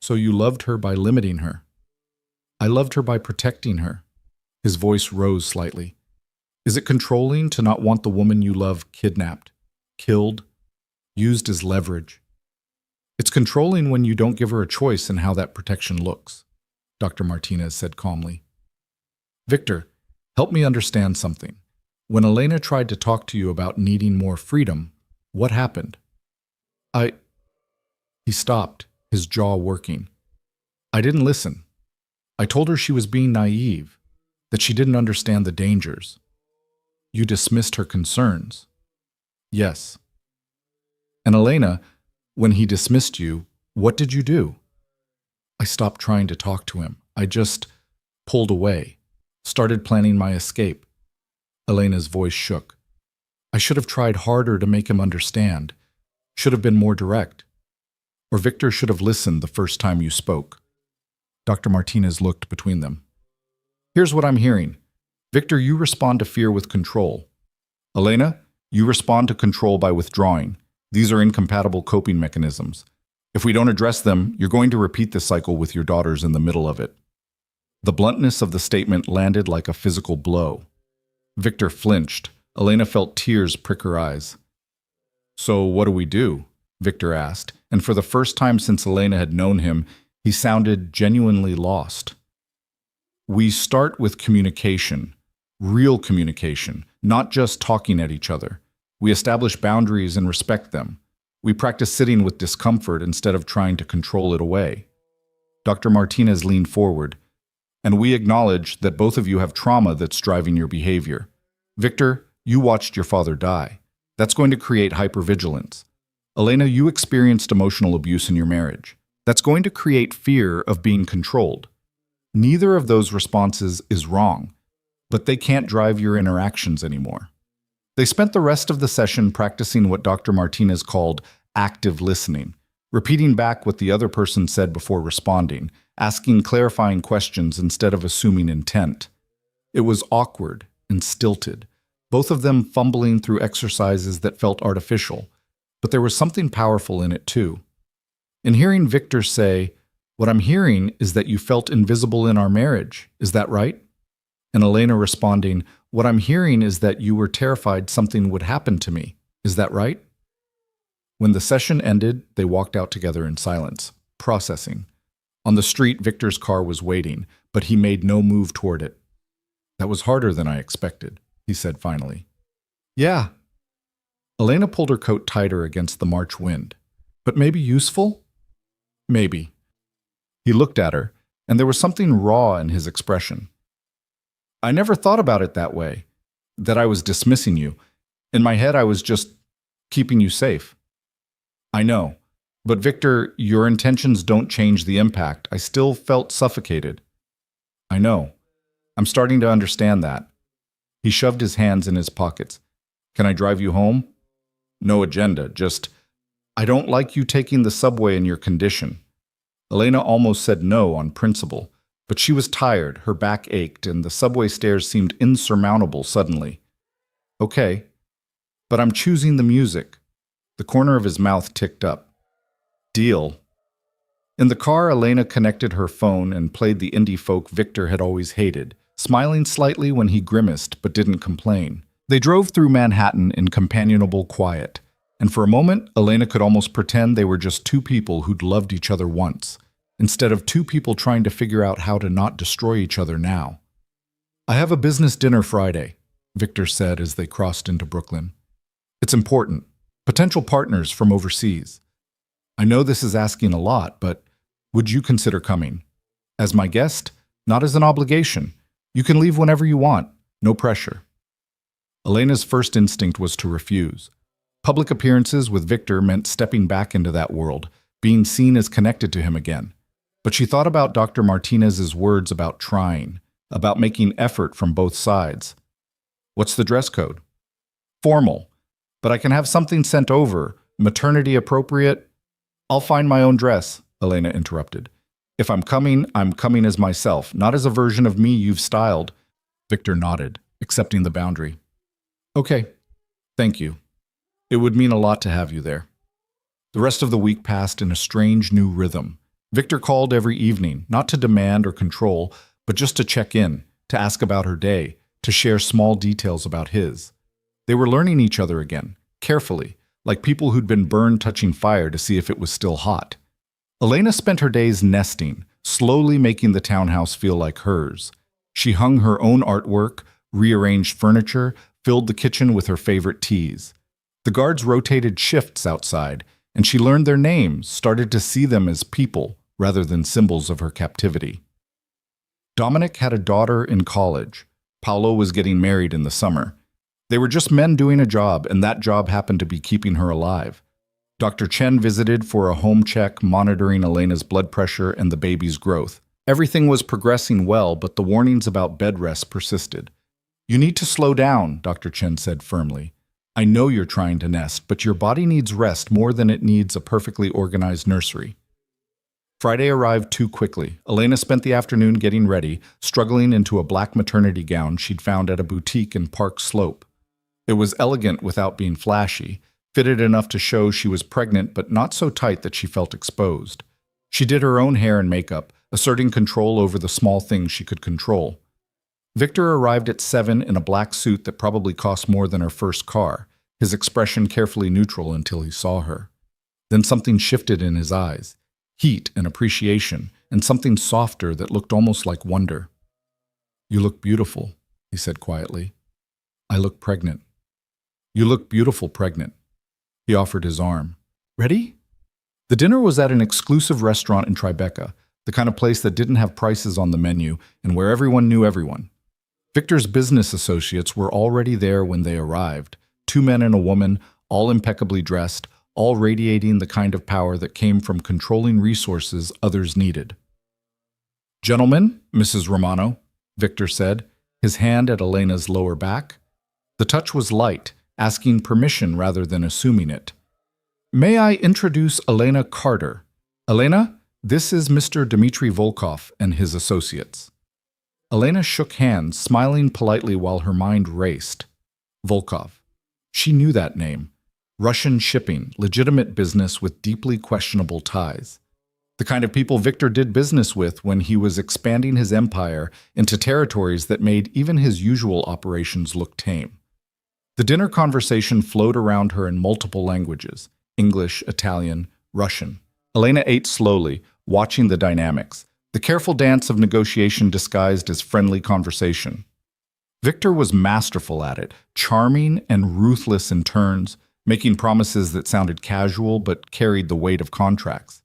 So you loved her by limiting her. I loved her by protecting her. His voice rose slightly. Is it controlling to not want the woman you love kidnapped, killed, used as leverage? It's controlling when you don't give her a choice in how that protection looks, Dr. Martinez said calmly. Victor, help me understand something. When Elena tried to talk to you about needing more freedom, what happened? He stopped, his jaw working. I didn't listen. I told her she was being naive, that she didn't understand the dangers. You dismissed her concerns. Yes. And Elena, when he dismissed you, what did you do? I stopped trying to talk to him. I just pulled away, started planning my escape. Elena's voice shook. I should have tried harder to make him understand, should have been more direct. Or Victor should have listened the first time you spoke. Dr. Martinez looked between them. Here's what I'm hearing. Victor, you respond to fear with control. Elena, you respond to control by withdrawing. These are incompatible coping mechanisms. If we don't address them, you're going to repeat this cycle with your daughters in the middle of it." The bluntness of the statement landed like a physical blow. Victor flinched. Elena felt tears prick her eyes. "So what do we do?" Victor asked, and for the first time since Elena had known him, he sounded genuinely lost. "We start with communication, real communication, not just talking at each other. We establish boundaries and respect them. We practice sitting with discomfort instead of trying to control it away." Dr. Martinez leaned forward. "And we acknowledge that both of you have trauma that's driving your behavior. Victor, you watched your father die. That's going to create hypervigilance. Elena, you experienced emotional abuse in your marriage. That's going to create fear of being controlled. Neither of those responses is wrong, but they can't drive your interactions anymore." They spent the rest of the session practicing what Dr. Martinez called active listening, repeating back what the other person said before responding, asking clarifying questions instead of assuming intent. It was awkward and stilted, both of them fumbling through exercises that felt artificial, but there was something powerful in it too. In hearing Victor say, "What I'm hearing is that you felt invisible in our marriage, is that right?" And Elena responding, "What I'm hearing is that you were terrified something would happen to me, is that right?" When the session ended, they walked out together in silence, processing. On the street, Victor's car was waiting, but he made no move toward it. "That was harder than I expected," he said finally. "Yeah." Elena pulled her coat tighter against the March wind. "But maybe useful?" "Maybe." He looked at her, and there was something raw in his expression. "I never thought about it that way, that I was dismissing you. In my head, I was just keeping you safe." "I know. But Victor, your intentions don't change the impact. I still felt suffocated." "I know. I'm starting to understand that." He shoved his hands in his pockets. "Can I drive you home?" "No agenda, just, I don't like you taking the subway in your condition." Elena almost said no on principle, but she was tired, her back ached, and the subway stairs seemed insurmountable suddenly. "Okay, but I'm choosing the music." The corner of his mouth ticked up. "Deal." In the car, Elena connected her phone and played the indie folk Victor had always hated, smiling slightly when he grimaced but didn't complain. They drove through Manhattan in companionable quiet, and for a moment, Elena could almost pretend they were just two people who'd loved each other once, instead of two people trying to figure out how to not destroy each other now. "I have a business dinner Friday," Victor said as they crossed into Brooklyn. "It's important. Potential partners from overseas. I know this is asking a lot, but would you consider coming? As my guest, not as an obligation. You can leave whenever you want. No pressure." Elena's first instinct was to refuse. Public appearances with Victor meant stepping back into that world, being seen as connected to him again. But she thought about Dr. Martinez's words about trying, about making effort from both sides. "What's the dress code?" "Formal. But I can have something sent over, maternity appropriate." "I'll find my own dress," Elena interrupted. "If I'm coming as myself, not as a version of me you've styled." Victor nodded, accepting the boundary. "Okay, thank you. It would mean a lot to have you there." The rest of the week passed in a strange new rhythm. Victor called every evening, not to demand or control, but just to check in, to ask about her day, to share small details about his. They were learning each other again, carefully, like people who'd been burned touching fire to see if it was still hot. Elena spent her days nesting, slowly making the townhouse feel like hers. She hung her own artwork, rearranged furniture, filled the kitchen with her favorite teas. The guards rotated shifts outside, and she learned their names, started to see them as people rather than symbols of her captivity. Dominic had a daughter in college. Paolo was getting married in the summer. They were just men doing a job, and that job happened to be keeping her alive. Dr. Chen visited for a home check, monitoring Elena's blood pressure and the baby's growth. Everything was progressing well, but the warnings about bed rest persisted. "You need to slow down," Dr. Chen said firmly. "I know you're trying to nest, but your body needs rest more than it needs a perfectly organized nursery." Friday arrived too quickly. Elena spent the afternoon getting ready, struggling into a black maternity gown she'd found at a boutique in Park Slope. It was elegant without being flashy, fitted enough to show she was pregnant but not so tight that she felt exposed. She did her own hair and makeup, asserting control over the small things she could control. Victor arrived at 7 in a black suit that probably cost more than her first car, his expression carefully neutral until he saw her. Then something shifted in his eyes, heat and appreciation, and something softer that looked almost like wonder. "You look beautiful," he said quietly. "I look pregnant." "You look beautiful pregnant." He offered his arm. "Ready?" The dinner was at an exclusive restaurant in Tribeca, the kind of place that didn't have prices on the menu and where everyone knew everyone. Victor's business associates were already there when they arrived, 2 men and a woman, all impeccably dressed, all radiating the kind of power that came from controlling resources others needed. "Gentlemen, Mrs. Romano," Victor said, his hand at Elena's lower back. The touch was light, asking permission rather than assuming it. "May I introduce Elena Carter? Elena, this is Mr. Dmitry Volkov and his associates." Elena shook hands, smiling politely while her mind raced. Volkov. She knew that name. Russian shipping, legitimate business with deeply questionable ties. The kind of people Victor did business with when he was expanding his empire into territories that made even his usual operations look tame. The dinner conversation flowed around her in multiple languages: English, Italian, Russian. Elena ate slowly, watching the dynamics, the careful dance of negotiation disguised as friendly conversation. Victor was masterful at it, charming and ruthless in turns, making promises that sounded casual but carried the weight of contracts.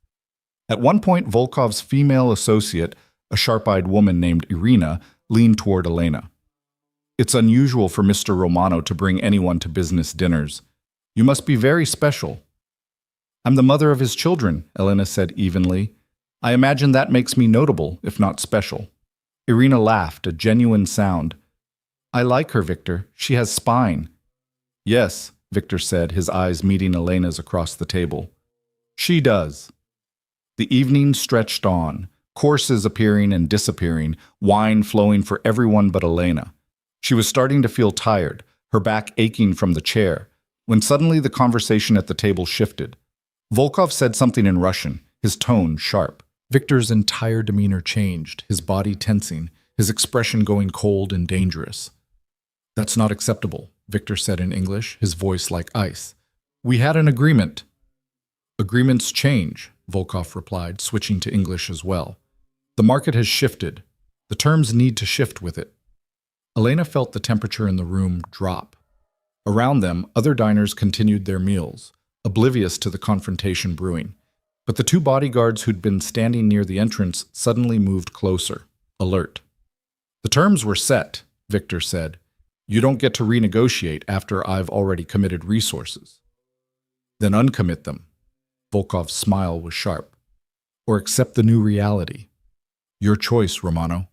At one point, Volkov's female associate, a sharp-eyed woman named Irina, leaned toward Elena. "It's unusual for Mr. Romano to bring anyone to business dinners. You must be very special." "I'm the mother of his children," Elena said evenly. "I imagine that makes me notable, if not special." Irina laughed, a genuine sound. "I like her, Victor. She has spine." "Yes," Victor said, his eyes meeting Elena's across the table. "She does." The evening stretched on, courses appearing and disappearing, wine flowing for everyone but Elena. She was starting to feel tired, her back aching from the chair, when suddenly the conversation at the table shifted. Volkov said something in Russian, his tone sharp. Victor's entire demeanor changed, his body tensing, his expression going cold and dangerous. "That's not acceptable," Victor said in English, his voice like ice. "We had an agreement." "Agreements change," Volkov replied, switching to English as well. "The market has shifted. The terms need to shift with it." Elena felt the temperature in the room drop. Around them, other diners continued their meals, oblivious to the confrontation brewing. But the 2 bodyguards who'd been standing near the entrance suddenly moved closer, alert. "The terms were set," Victor said. "You don't get to renegotiate after I've already committed resources." "Then uncommit them." Volkov's smile was sharp. "Or accept the new reality. Your choice, Romano."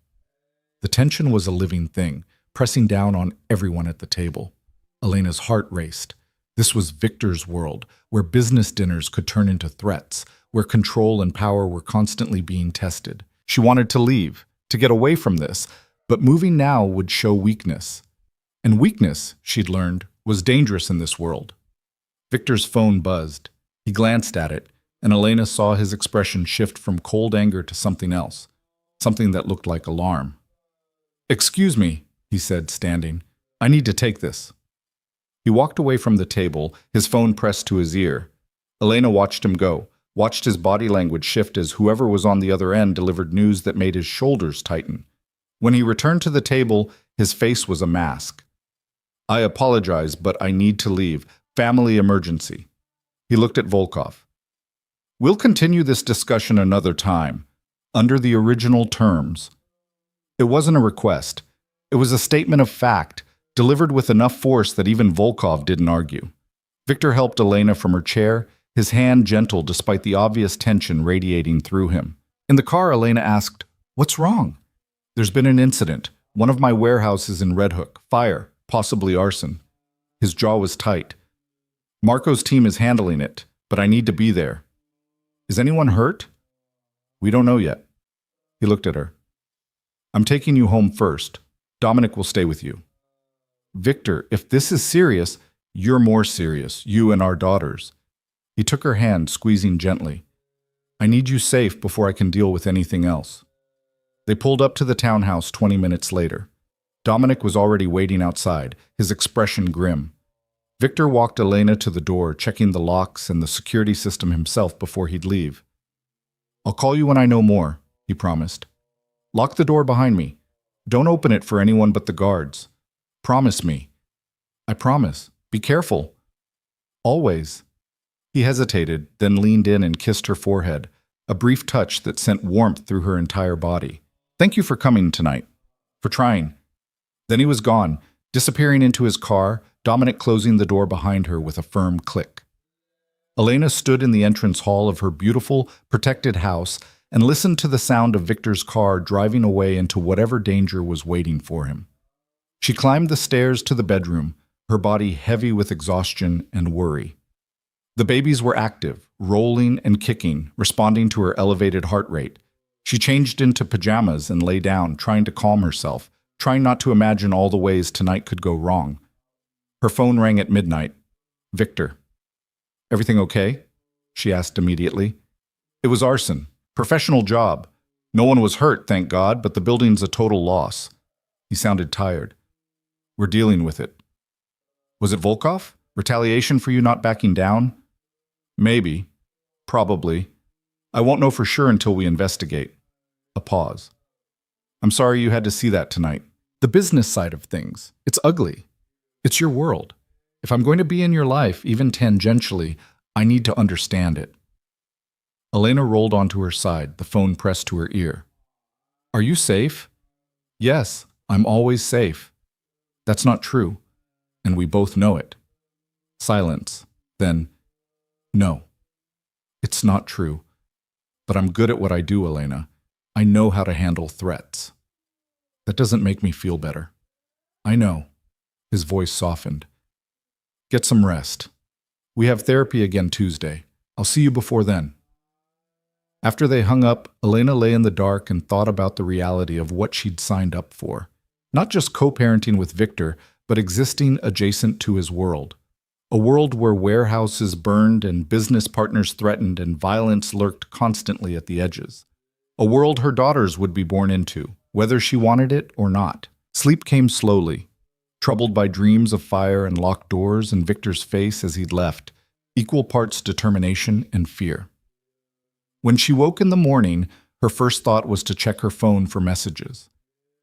The tension was a living thing, pressing down on everyone at the table. Elena's heart raced. This was Victor's world, where business dinners could turn into threats, where control and power were constantly being tested. She wanted to leave, to get away from this, but moving now would show weakness. And weakness, she'd learned, was dangerous in this world. Victor's phone buzzed. He glanced at it, and Elena saw his expression shift from cold anger to something else, something that looked like alarm. "Excuse me," he said, standing. "I need to take this." He walked away from the table, his phone pressed to his ear. Elena watched him go, watched his body language shift as whoever was on the other end delivered news that made his shoulders tighten. When he returned to the table, his face was a mask. "I apologize, but I need to leave. Family emergency." He looked at Volkov. "We'll continue this discussion another time, under the original terms." It wasn't a request. It was a statement of fact, delivered with enough force that even Volkov didn't argue. Victor helped Elena from her chair, his hand gentle despite the obvious tension radiating through him. In the car, Elena asked, "What's wrong?" "There's been an incident. One of my warehouses in Red Hook. Fire, possibly arson." His jaw was tight. "Marco's team is handling it, but I need to be there." "Is anyone hurt?" "We don't know yet." He looked at her. "I'm taking you home first. Dominic will stay with you." "Victor, if this is serious..." You're more serious, you and our daughters. He took her hand, squeezing gently. I need you safe before I can deal with anything else. They pulled up to the townhouse 20 minutes later. Dominic was already waiting outside, his expression grim. Victor walked Elena to the door, checking the locks and the security system himself before he'd leave. I'll call you when I know more, he promised. Lock the door behind me. Don't open it for anyone but the guards. Promise me. I promise. Be careful. Always. He hesitated, then leaned in and kissed her forehead, a brief touch that sent warmth through her entire body. Thank you for coming tonight. For trying. Then he was gone, disappearing into his car, Dominic closing the door behind her with a firm click. Elena stood in the entrance hall of her beautiful, protected house and listened to the sound of Victor's car driving away into whatever danger was waiting for him. She climbed the stairs to the bedroom, her body heavy with exhaustion and worry. The babies were active, rolling and kicking, responding to her elevated heart rate. She changed into pajamas and lay down, trying to calm herself, trying not to imagine all the ways tonight could go wrong. Her phone rang at midnight. Victor. Everything okay? She asked immediately. It was arson. Professional job. No one was hurt, thank God, but the building's a total loss. He sounded tired. We're dealing with it. Was it Volkov? Retaliation for you not backing down? Maybe. Probably. I won't know for sure until we investigate. A pause. I'm sorry you had to see that tonight. The business side of things. It's ugly. It's your world. If I'm going to be in your life, even tangentially, I need to understand it. Elena rolled onto her side, the phone pressed to her ear. Are you safe? Yes, I'm always safe. That's not true, and we both know it. Silence. Then, no. It's not true. But I'm good at what I do, Elena. I know how to handle threats. That doesn't make me feel better. I know. His voice softened. Get some rest. We have therapy again Tuesday. I'll see you before then. After they hung up, Elena lay in the dark and thought about the reality of what she'd signed up for. Not just co-parenting with Victor, but existing adjacent to his world. A world where warehouses burned and business partners threatened and violence lurked constantly at the edges. A world her daughters would be born into, whether she wanted it or not. Sleep came slowly, troubled by dreams of fire and locked doors and Victor's face as he'd left, equal parts determination and fear. When she woke in the morning, her first thought was to check her phone for messages.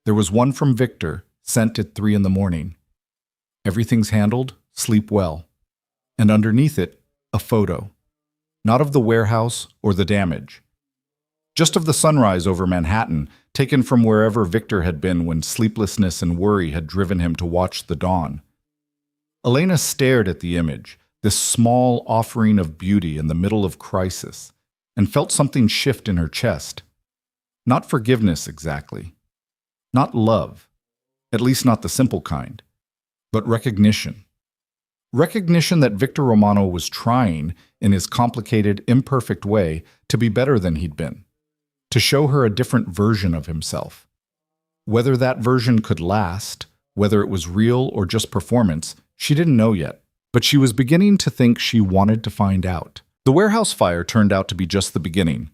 There was one from Victor, sent at 3 a.m. Everything's handled, sleep well. And underneath it, a photo. Not of the warehouse or the damage. Just of the sunrise over Manhattan, taken from wherever Victor had been when sleeplessness and worry had driven him to watch the dawn. Elena stared at the image, this small offering of beauty in the middle of crisis, and felt something shift in her chest. Not forgiveness exactly. Not love, at least not the simple kind, but recognition. Recognition that Victor Romano was trying, in his complicated, imperfect way, to be better than he'd been, to show her a different version of himself. Whether that version could last, whether it was real or just performance, she didn't know yet, but she was beginning to think she wanted to find out. The warehouse fire turned out to be just the beginning.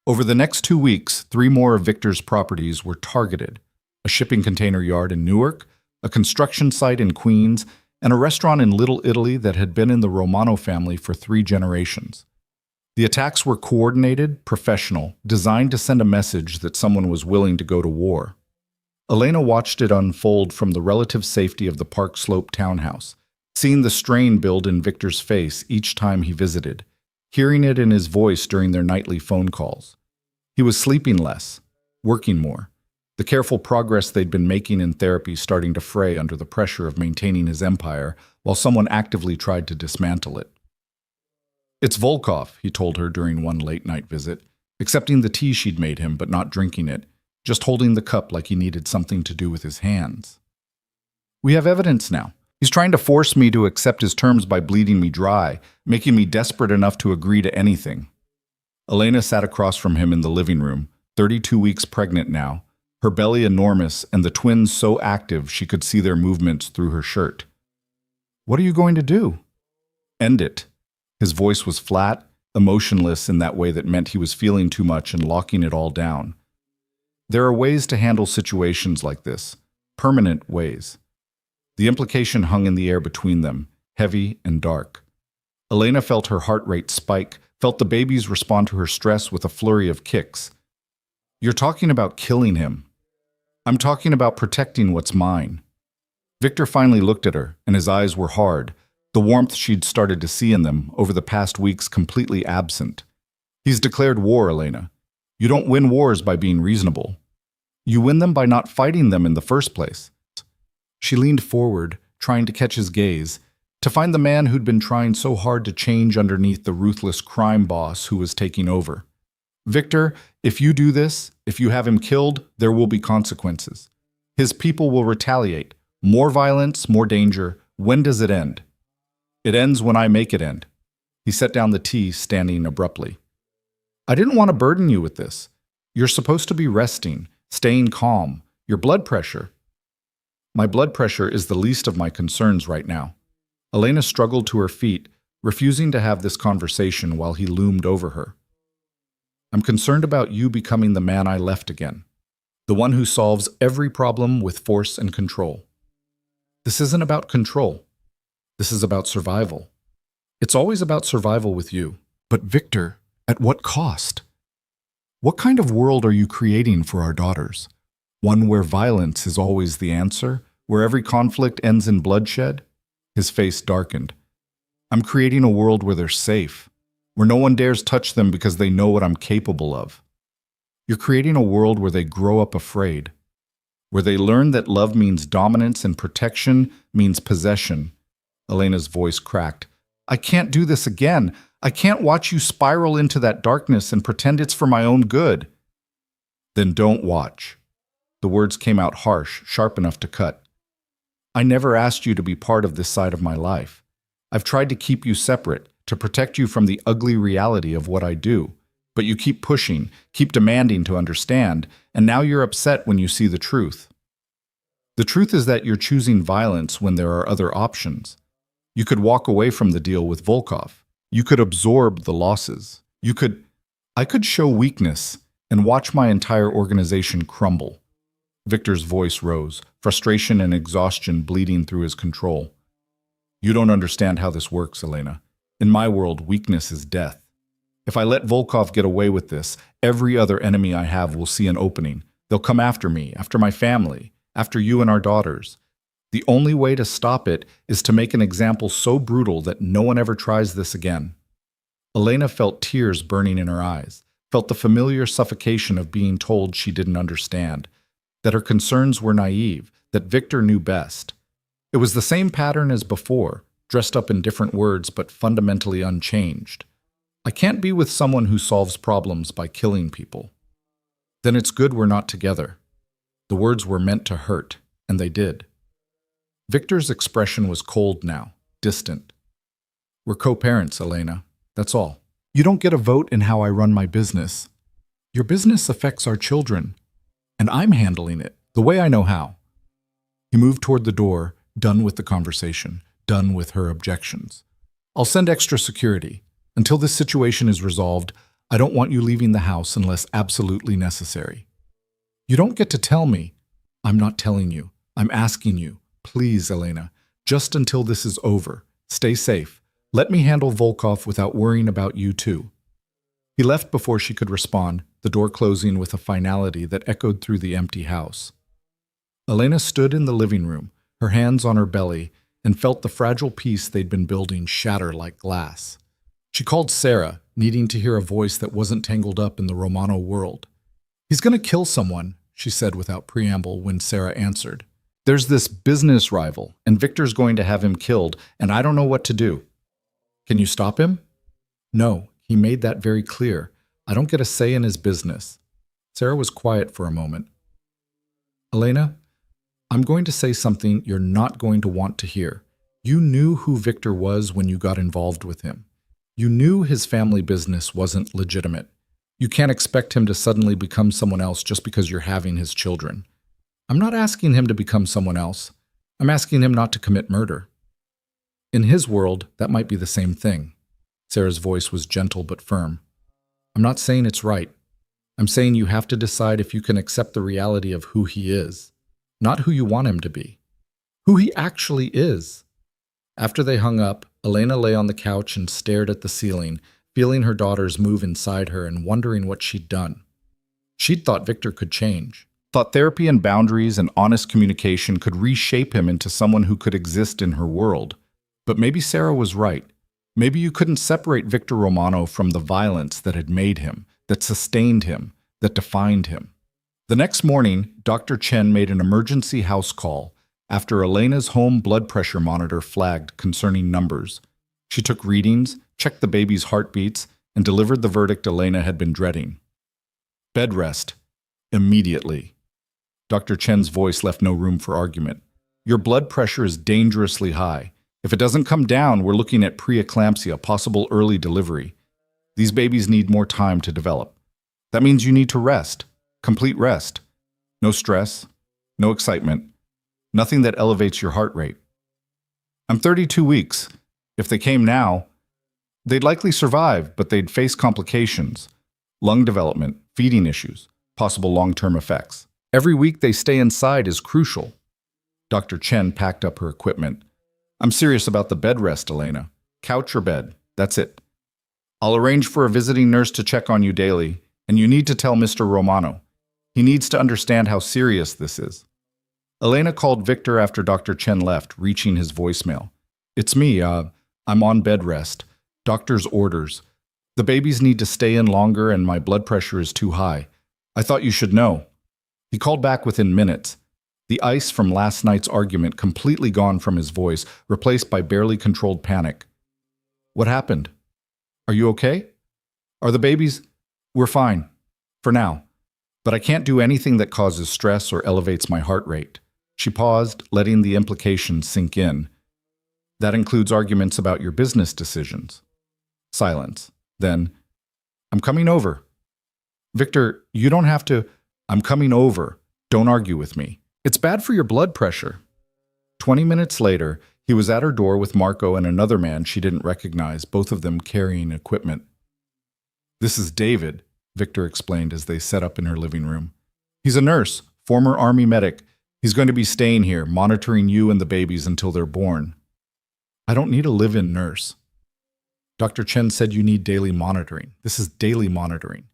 Over the next 2 weeks, 3 more of Victor's properties were targeted. A shipping container yard in Newark, a construction site in Queens, and a restaurant in Little Italy that had been in the Romano family for 3 generations. The attacks were coordinated, professional, designed to send a message that someone was willing to go to war. Elena watched it unfold from the relative safety of the Park Slope townhouse, seeing the strain build in Victor's face each time he visited, hearing it in his voice during their nightly phone calls. He was sleeping less, working more, the careful progress they'd been making in therapy starting to fray under the pressure of maintaining his empire while someone actively tried to dismantle it. It's Volkov, he told her during one late-night visit, accepting the tea she'd made him but not drinking it, just holding the cup like he needed something to do with his hands. We have evidence now. He's trying to force me to accept his terms by bleeding me dry, making me desperate enough to agree to anything. Elena sat across from him in the living room, 32 weeks pregnant now, her belly enormous and the twins so active she could see their movements through her shirt. What are you going to do? End it. His voice was flat, emotionless in that way that meant he was feeling too much and locking it all down. There are ways to handle situations like this, permanent ways. The implication hung in the air between them, heavy and dark. Elena felt her heart rate spike, felt the babies respond to her stress with a flurry of kicks. You're talking about killing him. I'm talking about protecting what's mine. Victor finally looked at her, and his eyes were hard, the warmth she'd started to see in them over the past weeks completely absent. He's declared war, Elena. You don't win wars by being reasonable. You win them by not fighting them in the first place. She leaned forward, trying to catch his gaze, to find the man who'd been trying so hard to change underneath the ruthless crime boss who was taking over. Victor, if you do this, if you have him killed, there will be consequences. His people will retaliate. More violence, more danger. When does it end? It ends when I make it end. He set down the tea, standing abruptly. I didn't want to burden you with this. You're supposed to be resting, staying calm. Your blood pressure. My blood pressure is the least of my concerns right now. Elena struggled to her feet, refusing to have this conversation while he loomed over her. I'm concerned about you becoming the man I left again, the one who solves every problem with force and control. This isn't about control. This is about survival. It's always about survival with you. But Victor, at what cost? What kind of world are you creating for our daughters? One where violence is always the answer, where every conflict ends in bloodshed? His face darkened. I'm creating a world where they're safe, where no one dares touch them because they know what I'm capable of. You're creating a world where they grow up afraid, where they learn that love means dominance and protection means possession. Elena's voice cracked. I can't do this again. I can't watch you spiral into that darkness and pretend it's for my own good. Then don't watch. The words came out harsh, sharp enough to cut. I never asked you to be part of this side of my life. I've tried to keep you separate, to protect you from the ugly reality of what I do. But you keep pushing, keep demanding to understand, and now you're upset when you see the truth. The truth is that you're choosing violence when there are other options. You could walk away from the deal with Volkov. You could absorb the losses. I could show weakness and watch my entire organization crumble. Victor's voice rose, frustration and exhaustion bleeding through his control. You don't understand how this works, Elena. In my world, weakness is death. If I let Volkov get away with this, every other enemy I have will see an opening. They'll come after me, after my family, after you and our daughters. The only way to stop it is to make an example so brutal that no one ever tries this again. Elena felt tears burning in her eyes, felt the familiar suffocation of being told she didn't understand, that her concerns were naive, that Victor knew best. It was the same pattern as before, dressed up in different words but fundamentally unchanged. I can't be with someone who solves problems by killing people. Then it's good we're not together. The words were meant to hurt, and they did. Victor's expression was cold now, distant. We're co-parents, Elena. That's all. You don't get a vote in how I run my business. Your business affects our children, and I'm handling it the way I know how. He moved toward the door, done with the conversation, done with her objections. I'll send extra security. Until this situation is resolved, I don't want you leaving the house unless absolutely necessary. You don't get to tell me. I'm not telling you. I'm asking you. Please, Elena, just until this is over. Stay safe. Let me handle Volkov without worrying about you too. He left before she could respond, the door closing with a finality that echoed through the empty house. Elena stood in the living room, her hands on her belly, and felt the fragile peace they'd been building shatter like glass. She called Sarah, needing to hear a voice that wasn't tangled up in the Romano world. He's going to kill someone, she said without preamble when Sarah answered. There's this business rival, and Victor's going to have him killed, and I don't know what to do. Can you stop him? No, he made that very clear. I don't get a say in his business. Sarah was quiet for a moment. Elena, I'm going to say something you're not going to want to hear. You knew who Victor was when you got involved with him. You knew his family business wasn't legitimate. You can't expect him to suddenly become someone else just because you're having his children. I'm not asking him to become someone else. I'm asking him not to commit murder. In his world, that might be the same thing. Sarah's voice was gentle but firm. I'm not saying it's right. I'm saying you have to decide if you can accept the reality of who he is, not who you want him to be, who he actually is. After they hung up, Elena lay on the couch and stared at the ceiling, feeling her daughters move inside her and wondering what she'd done. She'd thought Victor could change, thought therapy and boundaries and honest communication could reshape him into someone who could exist in her world. But maybe Sarah was right. Maybe you couldn't separate Victor Romano from the violence that had made him, that sustained him, that defined him. The next morning, Dr. Chen made an emergency house call after Elena's home blood pressure monitor flagged concerning numbers. She took readings, checked the baby's heartbeats, and delivered the verdict Elena had been dreading. Bed rest. Immediately. Dr. Chen's voice left no room for argument. Your blood pressure is dangerously high. If it doesn't come down, we're looking at preeclampsia, possible early delivery. These babies need more time to develop. That means you need to rest. Complete rest. No stress, no excitement, nothing that elevates your heart rate. I'm 32 weeks. If they came now, they'd likely survive, but they'd face complications, lung development, feeding issues, possible long-term effects. Every week they stay inside is crucial. Dr. Chen packed up her equipment. I'm serious about the bed rest, Elena. Couch or bed, that's it. I'll arrange for a visiting nurse to check on you daily, and you need to tell Mr. Romano. He needs to understand how serious this is. Elena called Victor after Dr. Chen left, reaching his voicemail. It's me, I'm on bed rest. Doctor's orders. The babies need to stay in longer and my blood pressure is too high. I thought you should know. He called back within minutes. The ice from last night's argument completely gone from his voice, replaced by barely controlled panic. What happened? Are you okay? Are the babies? We're fine. For now. But I can't do anything that causes stress or elevates my heart rate. She paused, letting the implications sink in. That includes arguments about your business decisions. Silence. Then, I'm coming over. Victor, you don't have to. I'm coming over. Don't argue with me. It's bad for your blood pressure. 20 minutes later, he was at her door with Marco and another man she didn't recognize, both of them carrying equipment. This is David, Victor explained as they set up in her living room. He's a nurse, former Army medic. He's going to be staying here, monitoring you and the babies until they're born. I don't need a live-in nurse. Dr. Chen said you need daily monitoring. This is daily monitoring.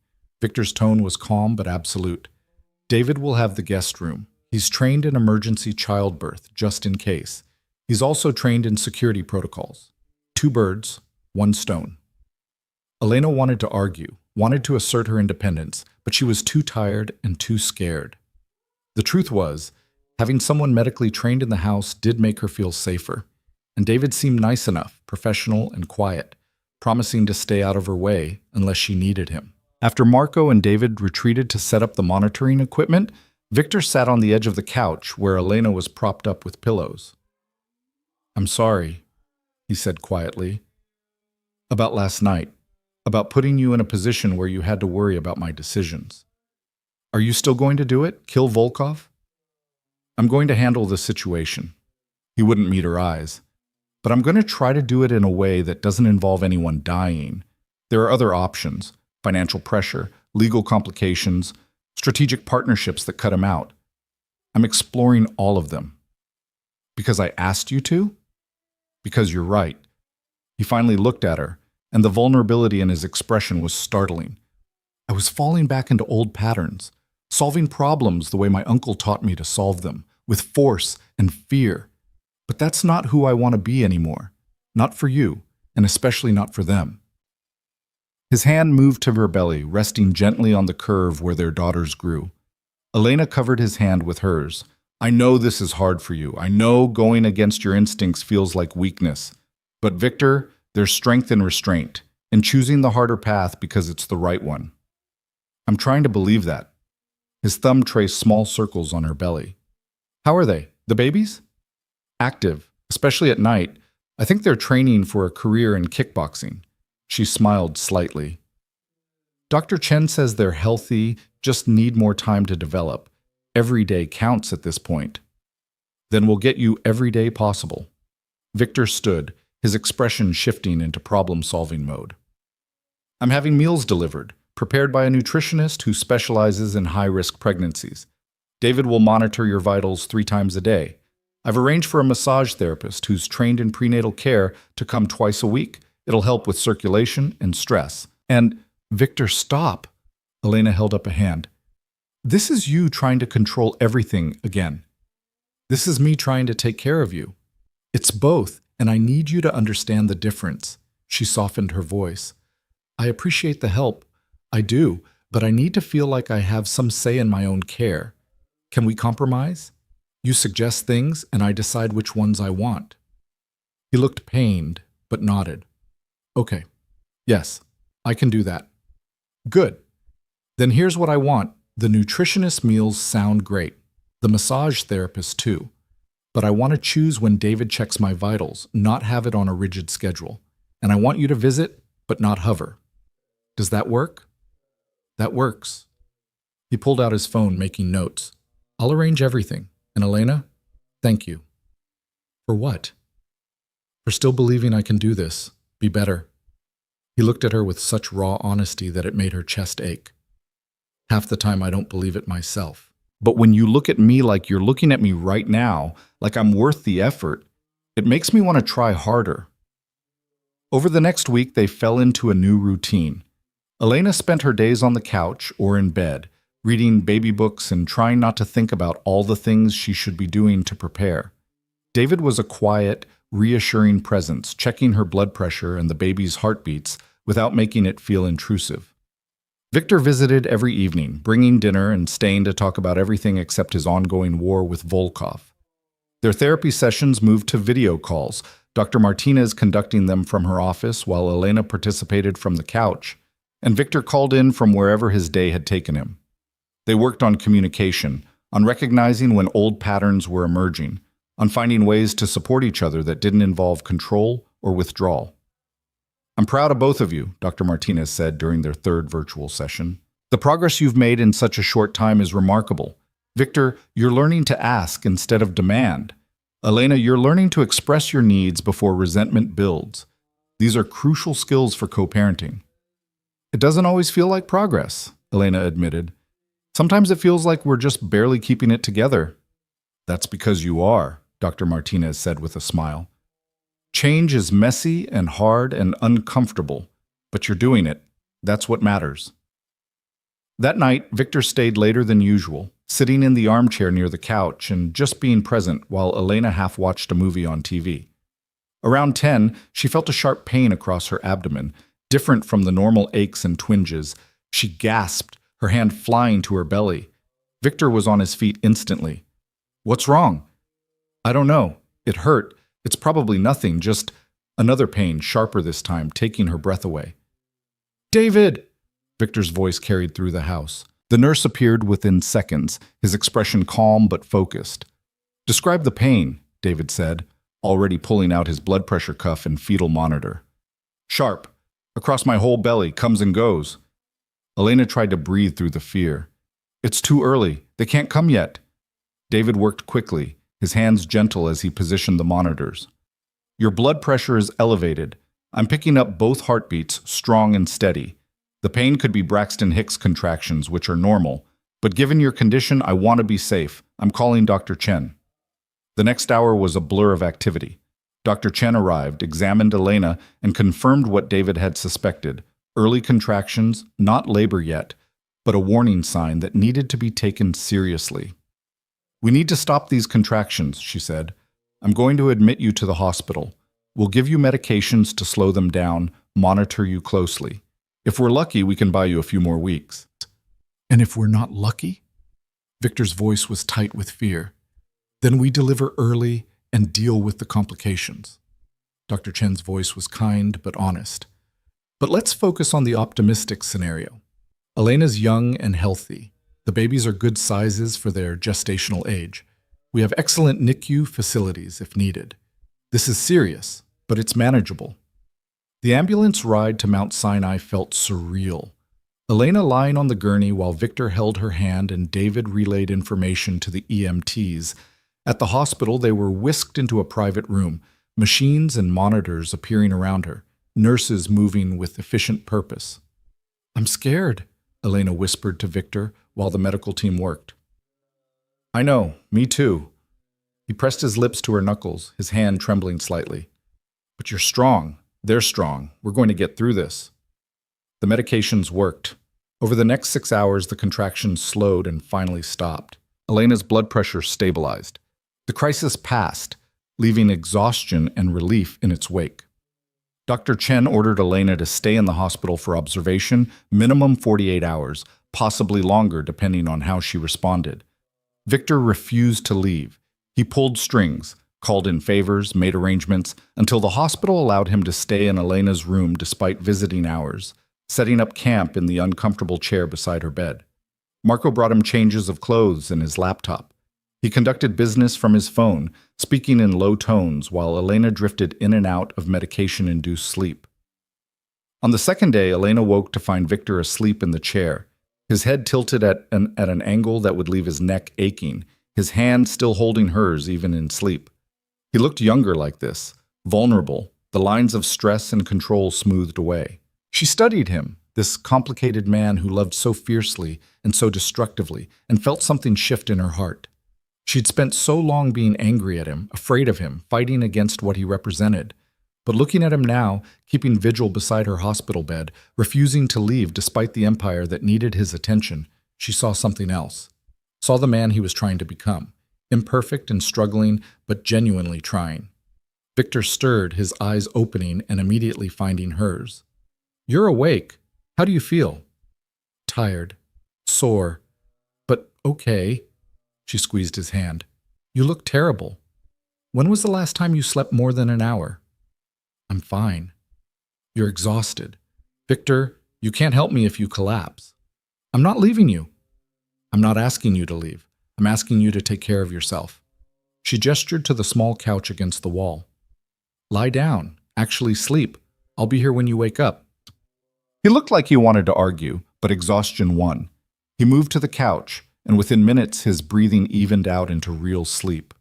Victor's tone was calm but absolute. David will have the guest room. He's trained in emergency childbirth, just in case. He's also trained in security protocols. 2 birds, 1 stone. Elena wanted to argue, wanted to assert her independence, but she was too tired and too scared. The truth was, having someone medically trained in the house did make her feel safer, and David seemed nice enough, professional and quiet, promising to stay out of her way unless she needed him. After Marco and David retreated to set up the monitoring equipment, Victor sat on the edge of the couch where Elena was propped up with pillows. I'm sorry, he said quietly. About last night, about putting you in a position where you had to worry about my decisions. Are you still going to do it? Kill Volkov? I'm going to handle the situation. He wouldn't meet her eyes. But I'm going to try to do it in a way that doesn't involve anyone dying. There are other options: financial pressure, legal complications, strategic partnerships that cut him out. I'm exploring all of them. Because I asked you to? Because you're right. He finally looked at her, and the vulnerability in his expression was startling. I was falling back into old patterns, solving problems the way my uncle taught me to solve them, with force and fear. But that's not who I want to be anymore. Not for you, and especially not for them. His hand moved to her belly, resting gently on the curve where their daughters grew. Elena covered his hand with hers. I know this is hard for you. I know going against your instincts feels like weakness. But Victor, there's strength in restraint, in choosing the harder path because it's the right one. I'm trying to believe that. His thumb traced small circles on her belly. How are they? The babies? Active, especially at night. I think they're training for a career in kickboxing. She smiled slightly. Dr. Chen says they're healthy, just need more time to develop. Every day counts at this point. Then we'll get you every day possible. Victor stood, his expression shifting into problem-solving mode. I'm having meals delivered, prepared by a nutritionist who specializes in high-risk pregnancies. David will monitor your vitals 3 times a day. I've arranged for a massage therapist who's trained in prenatal care to come twice a week. It'll help with circulation and stress. And, Victor, stop. Elena held up a hand. This is you trying to control everything again. This is me trying to take care of you. It's both, and I need you to understand the difference. She softened her voice. I appreciate the help. I do, but I need to feel like I have some say in my own care. Can we compromise? You suggest things, and I decide which ones I want. He looked pained, but nodded. Okay. Yes, I can do that. Good. Then here's what I want. The nutritionist meals sound great. The massage therapist too. But I want to choose when David checks my vitals, not have it on a rigid schedule. And I want you to visit, but not hover. Does that work? That works. He pulled out his phone, making notes. I'll arrange everything. And Elena, thank you. For what? For still believing I can do this. Be better. He looked at her with such raw honesty that it made her chest ache. Half the time I don't believe it myself. But when you look at me like you're looking at me right now, like I'm worth the effort, it makes me want to try harder. Over the next week, they fell into a new routine. Elena spent her days on the couch or in bed, reading baby books and trying not to think about all the things she should be doing to prepare. David was a quiet, reassuring presence, checking her blood pressure and the baby's heartbeats without making it feel intrusive. Victor visited every evening, bringing dinner and staying to talk about everything except his ongoing war with Volkov. Their therapy sessions moved to video calls, Dr. Martinez conducting them from her office while Elena participated from the couch, and Victor called in from wherever his day had taken him. They worked on communication, on recognizing when old patterns were emerging, on finding ways to support each other that didn't involve control or withdrawal. I'm proud of both of you, Dr. Martinez said during their third virtual session. The progress you've made in such a short time is remarkable. Victor, you're learning to ask instead of demand. Elena, you're learning to express your needs before resentment builds. These are crucial skills for co-parenting. It doesn't always feel like progress, Elena admitted. Sometimes it feels like we're just barely keeping it together. That's because you are, Dr. Martinez said with a smile. Change is messy and hard and uncomfortable, but you're doing it. That's what matters. That night, Victor stayed later than usual, sitting in the armchair near the couch and just being present while Elena half-watched a movie on TV. Around 10, she felt a sharp pain across her abdomen, different from the normal aches and twinges. She gasped, her hand flying to her belly. Victor was on his feet instantly. What's wrong? I don't know. It hurt. It's probably nothing, just another pain, sharper this time, taking her breath away. David! Victor's voice carried through the house. The nurse appeared within seconds, his expression calm but focused. Describe the pain, David said, already pulling out his blood pressure cuff and fetal monitor. Sharp. Across my whole belly, comes and goes. Elena tried to breathe through the fear. It's too early. They can't come yet. David worked quickly, his hands gentle as he positioned the monitors. Your blood pressure is elevated. I'm picking up both heartbeats, strong and steady. The pain could be Braxton Hicks contractions, which are normal, but given your condition, I want to be safe. I'm calling Dr. Chen. The next hour was a blur of activity. Dr. Chen arrived, examined Elena, and confirmed what David had suspected. Early contractions, not labor yet, but a warning sign that needed to be taken seriously. We need to stop these contractions, she said. I'm going to admit you to the hospital. We'll give you medications to slow them down, monitor you closely. If we're lucky, we can buy you a few more weeks. And if we're not lucky? Victor's voice was tight with fear. Then we deliver early and deal with the complications. Dr. Chen's voice was kind but honest. But let's focus on the optimistic scenario. Elena's young and healthy. The babies are good sizes for their gestational age. We have excellent NICU facilities if needed. This is serious, but it's manageable. The ambulance ride to Mount Sinai felt surreal. Elena lying on the gurney while Victor held her hand and David relayed information to the EMTs. At the hospital, they were whisked into a private room. Machines and monitors appearing around her, nurses moving with efficient purpose. "I'm scared," Elena whispered to Victor while the medical team worked. "I know, me too." He pressed his lips to her knuckles, his hand trembling slightly. "But you're strong. They're strong. We're going to get through this." The medications worked. Over the next 6 hours, the contractions slowed and finally stopped. Elena's blood pressure stabilized. The crisis passed, leaving exhaustion and relief in its wake. Dr. Chen ordered Elena to stay in the hospital for observation, minimum 48 hours, possibly longer depending on how she responded. Victor refused to leave. He pulled strings, called in favors, made arrangements, until the hospital allowed him to stay in Elena's room despite visiting hours, setting up camp in the uncomfortable chair beside her bed. Marco brought him changes of clothes and his laptop. He conducted business from his phone, speaking in low tones while Elena drifted in and out of medication-induced sleep. On the second day, Elena woke to find Victor asleep in the chair, his head tilted at an angle that would leave his neck aching, his hand still holding hers even in sleep. He looked younger like this, vulnerable, the lines of stress and control smoothed away. She studied him, this complicated man who loved so fiercely and so destructively, and felt something shift in her heart. She'd spent so long being angry at him, afraid of him, fighting against what he represented. But looking at him now, keeping vigil beside her hospital bed, refusing to leave despite the empire that needed his attention, she saw something else. Saw the man he was trying to become, imperfect and struggling, but genuinely trying. Victor stirred, his eyes opening and immediately finding hers. "You're awake. How do you feel?" "Tired. Sore. But okay." She squeezed his hand. "You look terrible. When was the last time you slept more than an hour?" "I'm fine." "You're exhausted. Victor, you can't help me if you collapse." "I'm not leaving you." "I'm not asking you to leave. I'm asking you to take care of yourself." She gestured to the small couch against the wall. "Lie down. Actually sleep. I'll be here when you wake up." He looked like he wanted to argue, but exhaustion won. He moved to the couch, and within minutes his breathing evened out into real sleep.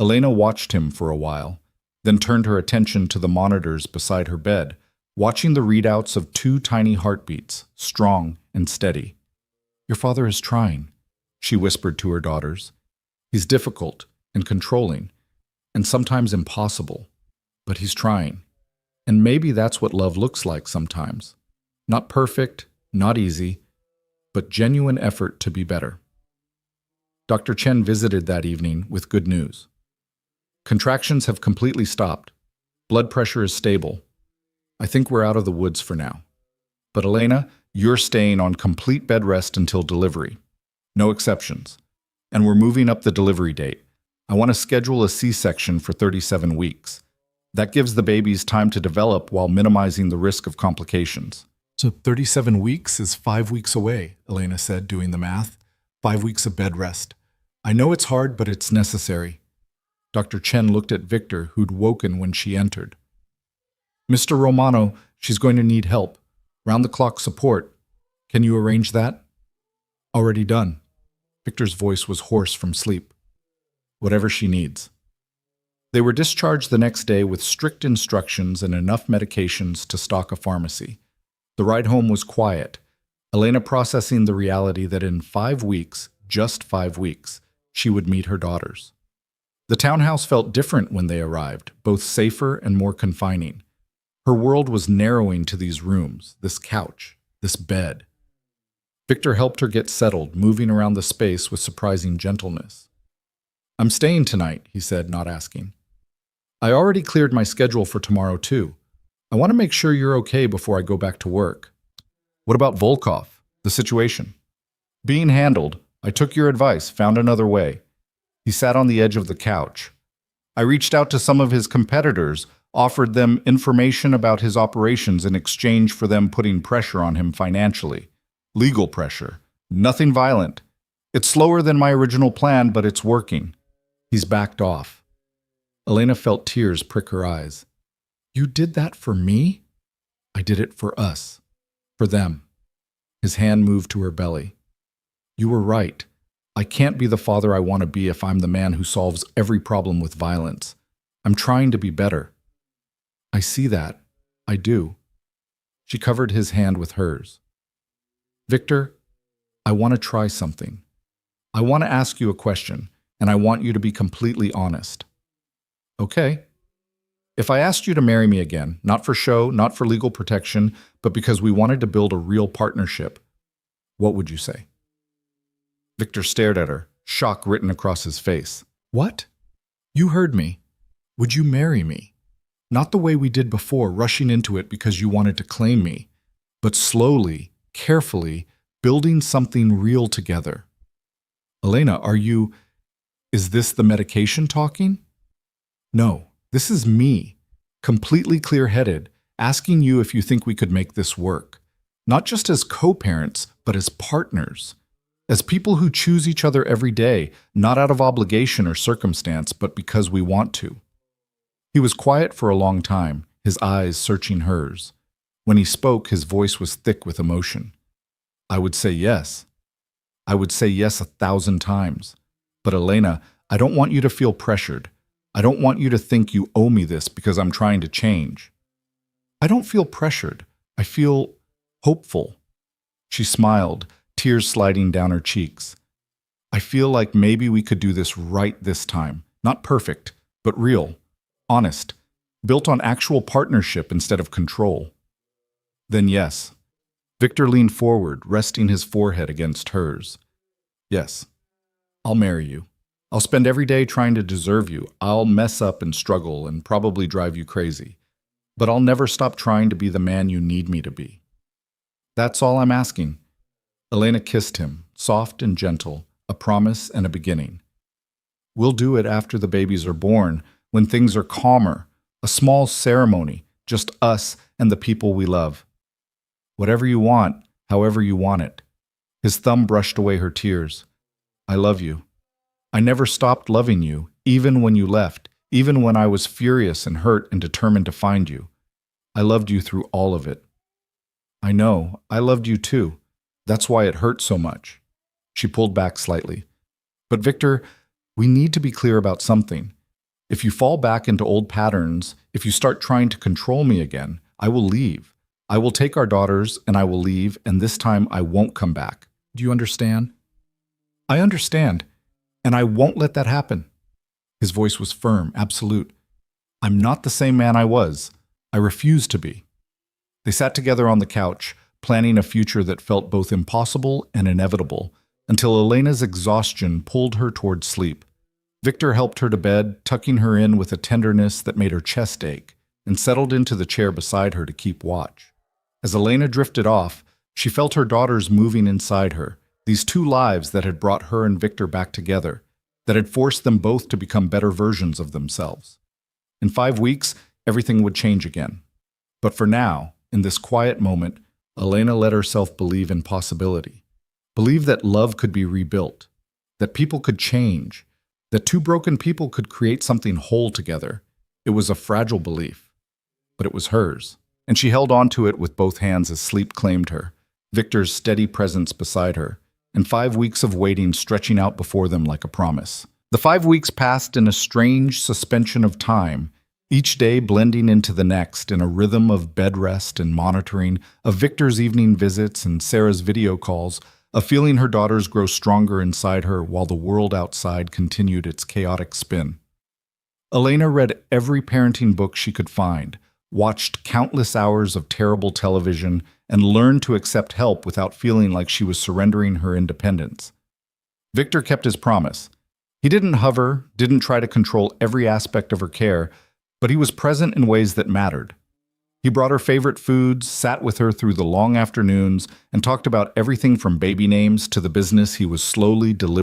Elena watched him for a while, then turned her attention to the monitors beside her bed, watching the readouts of 2 tiny heartbeats, strong and steady. "Your father is trying," she whispered to her daughters. "He's difficult and controlling, and sometimes impossible, but he's trying. And maybe that's what love looks like sometimes. Not perfect, not easy, but genuine effort to be better." Dr. Chen visited that evening with good news. "Contractions have completely stopped. Blood pressure is stable. I think we're out of the woods for now. But Elena, you're staying on complete bed rest until delivery. No exceptions. And we're moving up the delivery date. I want to schedule a C-section for 37 weeks. That gives the babies time to develop while minimizing the risk of complications." "So 37 weeks is 5 weeks away," Elena said, doing the math. 5 weeks of bed rest. "I know it's hard, but it's necessary." Dr. Chen looked at Victor, who'd woken when she entered. "Mr. Romano, she's going to need help. Round-the-clock support. Can you arrange that?" "Already done." Victor's voice was hoarse from sleep. "Whatever she needs." They were discharged the next day with strict instructions and enough medications to stock a pharmacy. The ride home was quiet, Elena processing the reality that in 5 weeks, just 5 weeks, she would meet her daughters. The townhouse felt different when they arrived, both safer and more confining. Her world was narrowing to these rooms, this couch, this bed. Victor helped her get settled, moving around the space with surprising gentleness. "I'm staying tonight," he said, not asking. "I already cleared my schedule for tomorrow, too. I want to make sure you're okay before I go back to work." "What about Volkov? The situation?" "Being handled. I took your advice, found another way." He sat on the edge of the couch. "I reached out to some of his competitors, offered them information about his operations in exchange for them putting pressure on him financially. Legal pressure. Nothing violent. It's slower than my original plan, but it's working." He's backed off. Elena felt tears prick her eyes. "You did that for me?" "I did it for us. For them." His hand moved to her belly. "You were right. I can't be the father I want to be if I'm the man who solves every problem with violence. I'm trying to be better." I see that. I do. She covered his hand with hers. Victor, I want to try something. I want to ask you a question, and I want you to be completely honest. Okay? If I asked you to marry me again, not for show, not for legal protection, but because we wanted to build a real partnership, what would you say? Victor stared at her, shock written across his face. What? You heard me. Would you marry me? Not the way we did before, rushing into it because you wanted to claim me, but slowly, carefully, building something real together. Elena, is this the medication talking? No, this is me, completely clear-headed, asking you if you think we could make this work. Not just as co-parents, but as partners. As people who choose each other every day, not out of obligation or circumstance, but because we want to. He was quiet for a long time, his eyes searching hers. When he spoke, his voice was thick with emotion. I would say yes. I would say yes 1,000 times. But Elena, I don't want you to feel pressured. I don't want you to think you owe me this because I'm trying to change. I don't feel pressured. I feel hopeful. She smiled, tears sliding down her cheeks. I feel like maybe we could do this right this time. Not perfect, but real, honest, built on actual partnership instead of control. Then yes. Victor leaned forward, resting his forehead against hers. Yes, I'll marry you. I'll spend every day trying to deserve you. I'll mess up and struggle and probably drive you crazy. But I'll never stop trying to be the man you need me to be. That's all I'm asking. Elena kissed him, soft and gentle, a promise and a beginning. We'll do it after the babies are born, when things are calmer, a small ceremony, just us and the people we love. Whatever you want, however you want it. His thumb brushed away her tears. I love you. I never stopped loving you, even when you left, even when I was furious and hurt and determined to find you. I loved you through all of it. I know, I loved you too. That's why it hurt so much. She pulled back slightly. But Victor, we need to be clear about something. If you fall back into old patterns, if you start trying to control me again, I will leave. I will take our daughters and I will leave, and this time I won't come back. Do you understand? I understand, and I won't let that happen. His voice was firm, absolute. I'm not the same man I was. I refuse to be. They sat together on the couch, planning a future that felt both impossible and inevitable, until Elena's exhaustion pulled her toward sleep. Victor helped her to bed, tucking her in with a tenderness that made her chest ache, and settled into the chair beside her to keep watch. As Elena drifted off, she felt her daughters moving inside her, these two lives that had brought her and Victor back together, that had forced them both to become better versions of themselves. In 5 weeks, everything would change again. But for now, in this quiet moment, Elena let herself believe in possibility. Believe that love could be rebuilt, that people could change, that two broken people could create something whole together. It was a fragile belief, but it was hers, and she held on to it with both hands as sleep claimed her, Victor's steady presence beside her, and 5 weeks of waiting stretching out before them like a promise. The 5 weeks passed in a strange suspension of time, each day blending into the next in a rhythm of bed rest and monitoring, of Victor's evening visits and Sarah's video calls, of feeling her daughters grow stronger inside her while the world outside continued its chaotic spin. Elena read every parenting book she could find, watched countless hours of terrible television, and learned to accept help without feeling like she was surrendering her independence. Victor kept his promise. He didn't hover, didn't try to control every aspect of her care, but he was present in ways that mattered. He brought her favorite foods, sat with her through the long afternoons, and talked about everything from baby names to the business he was slowly delivering.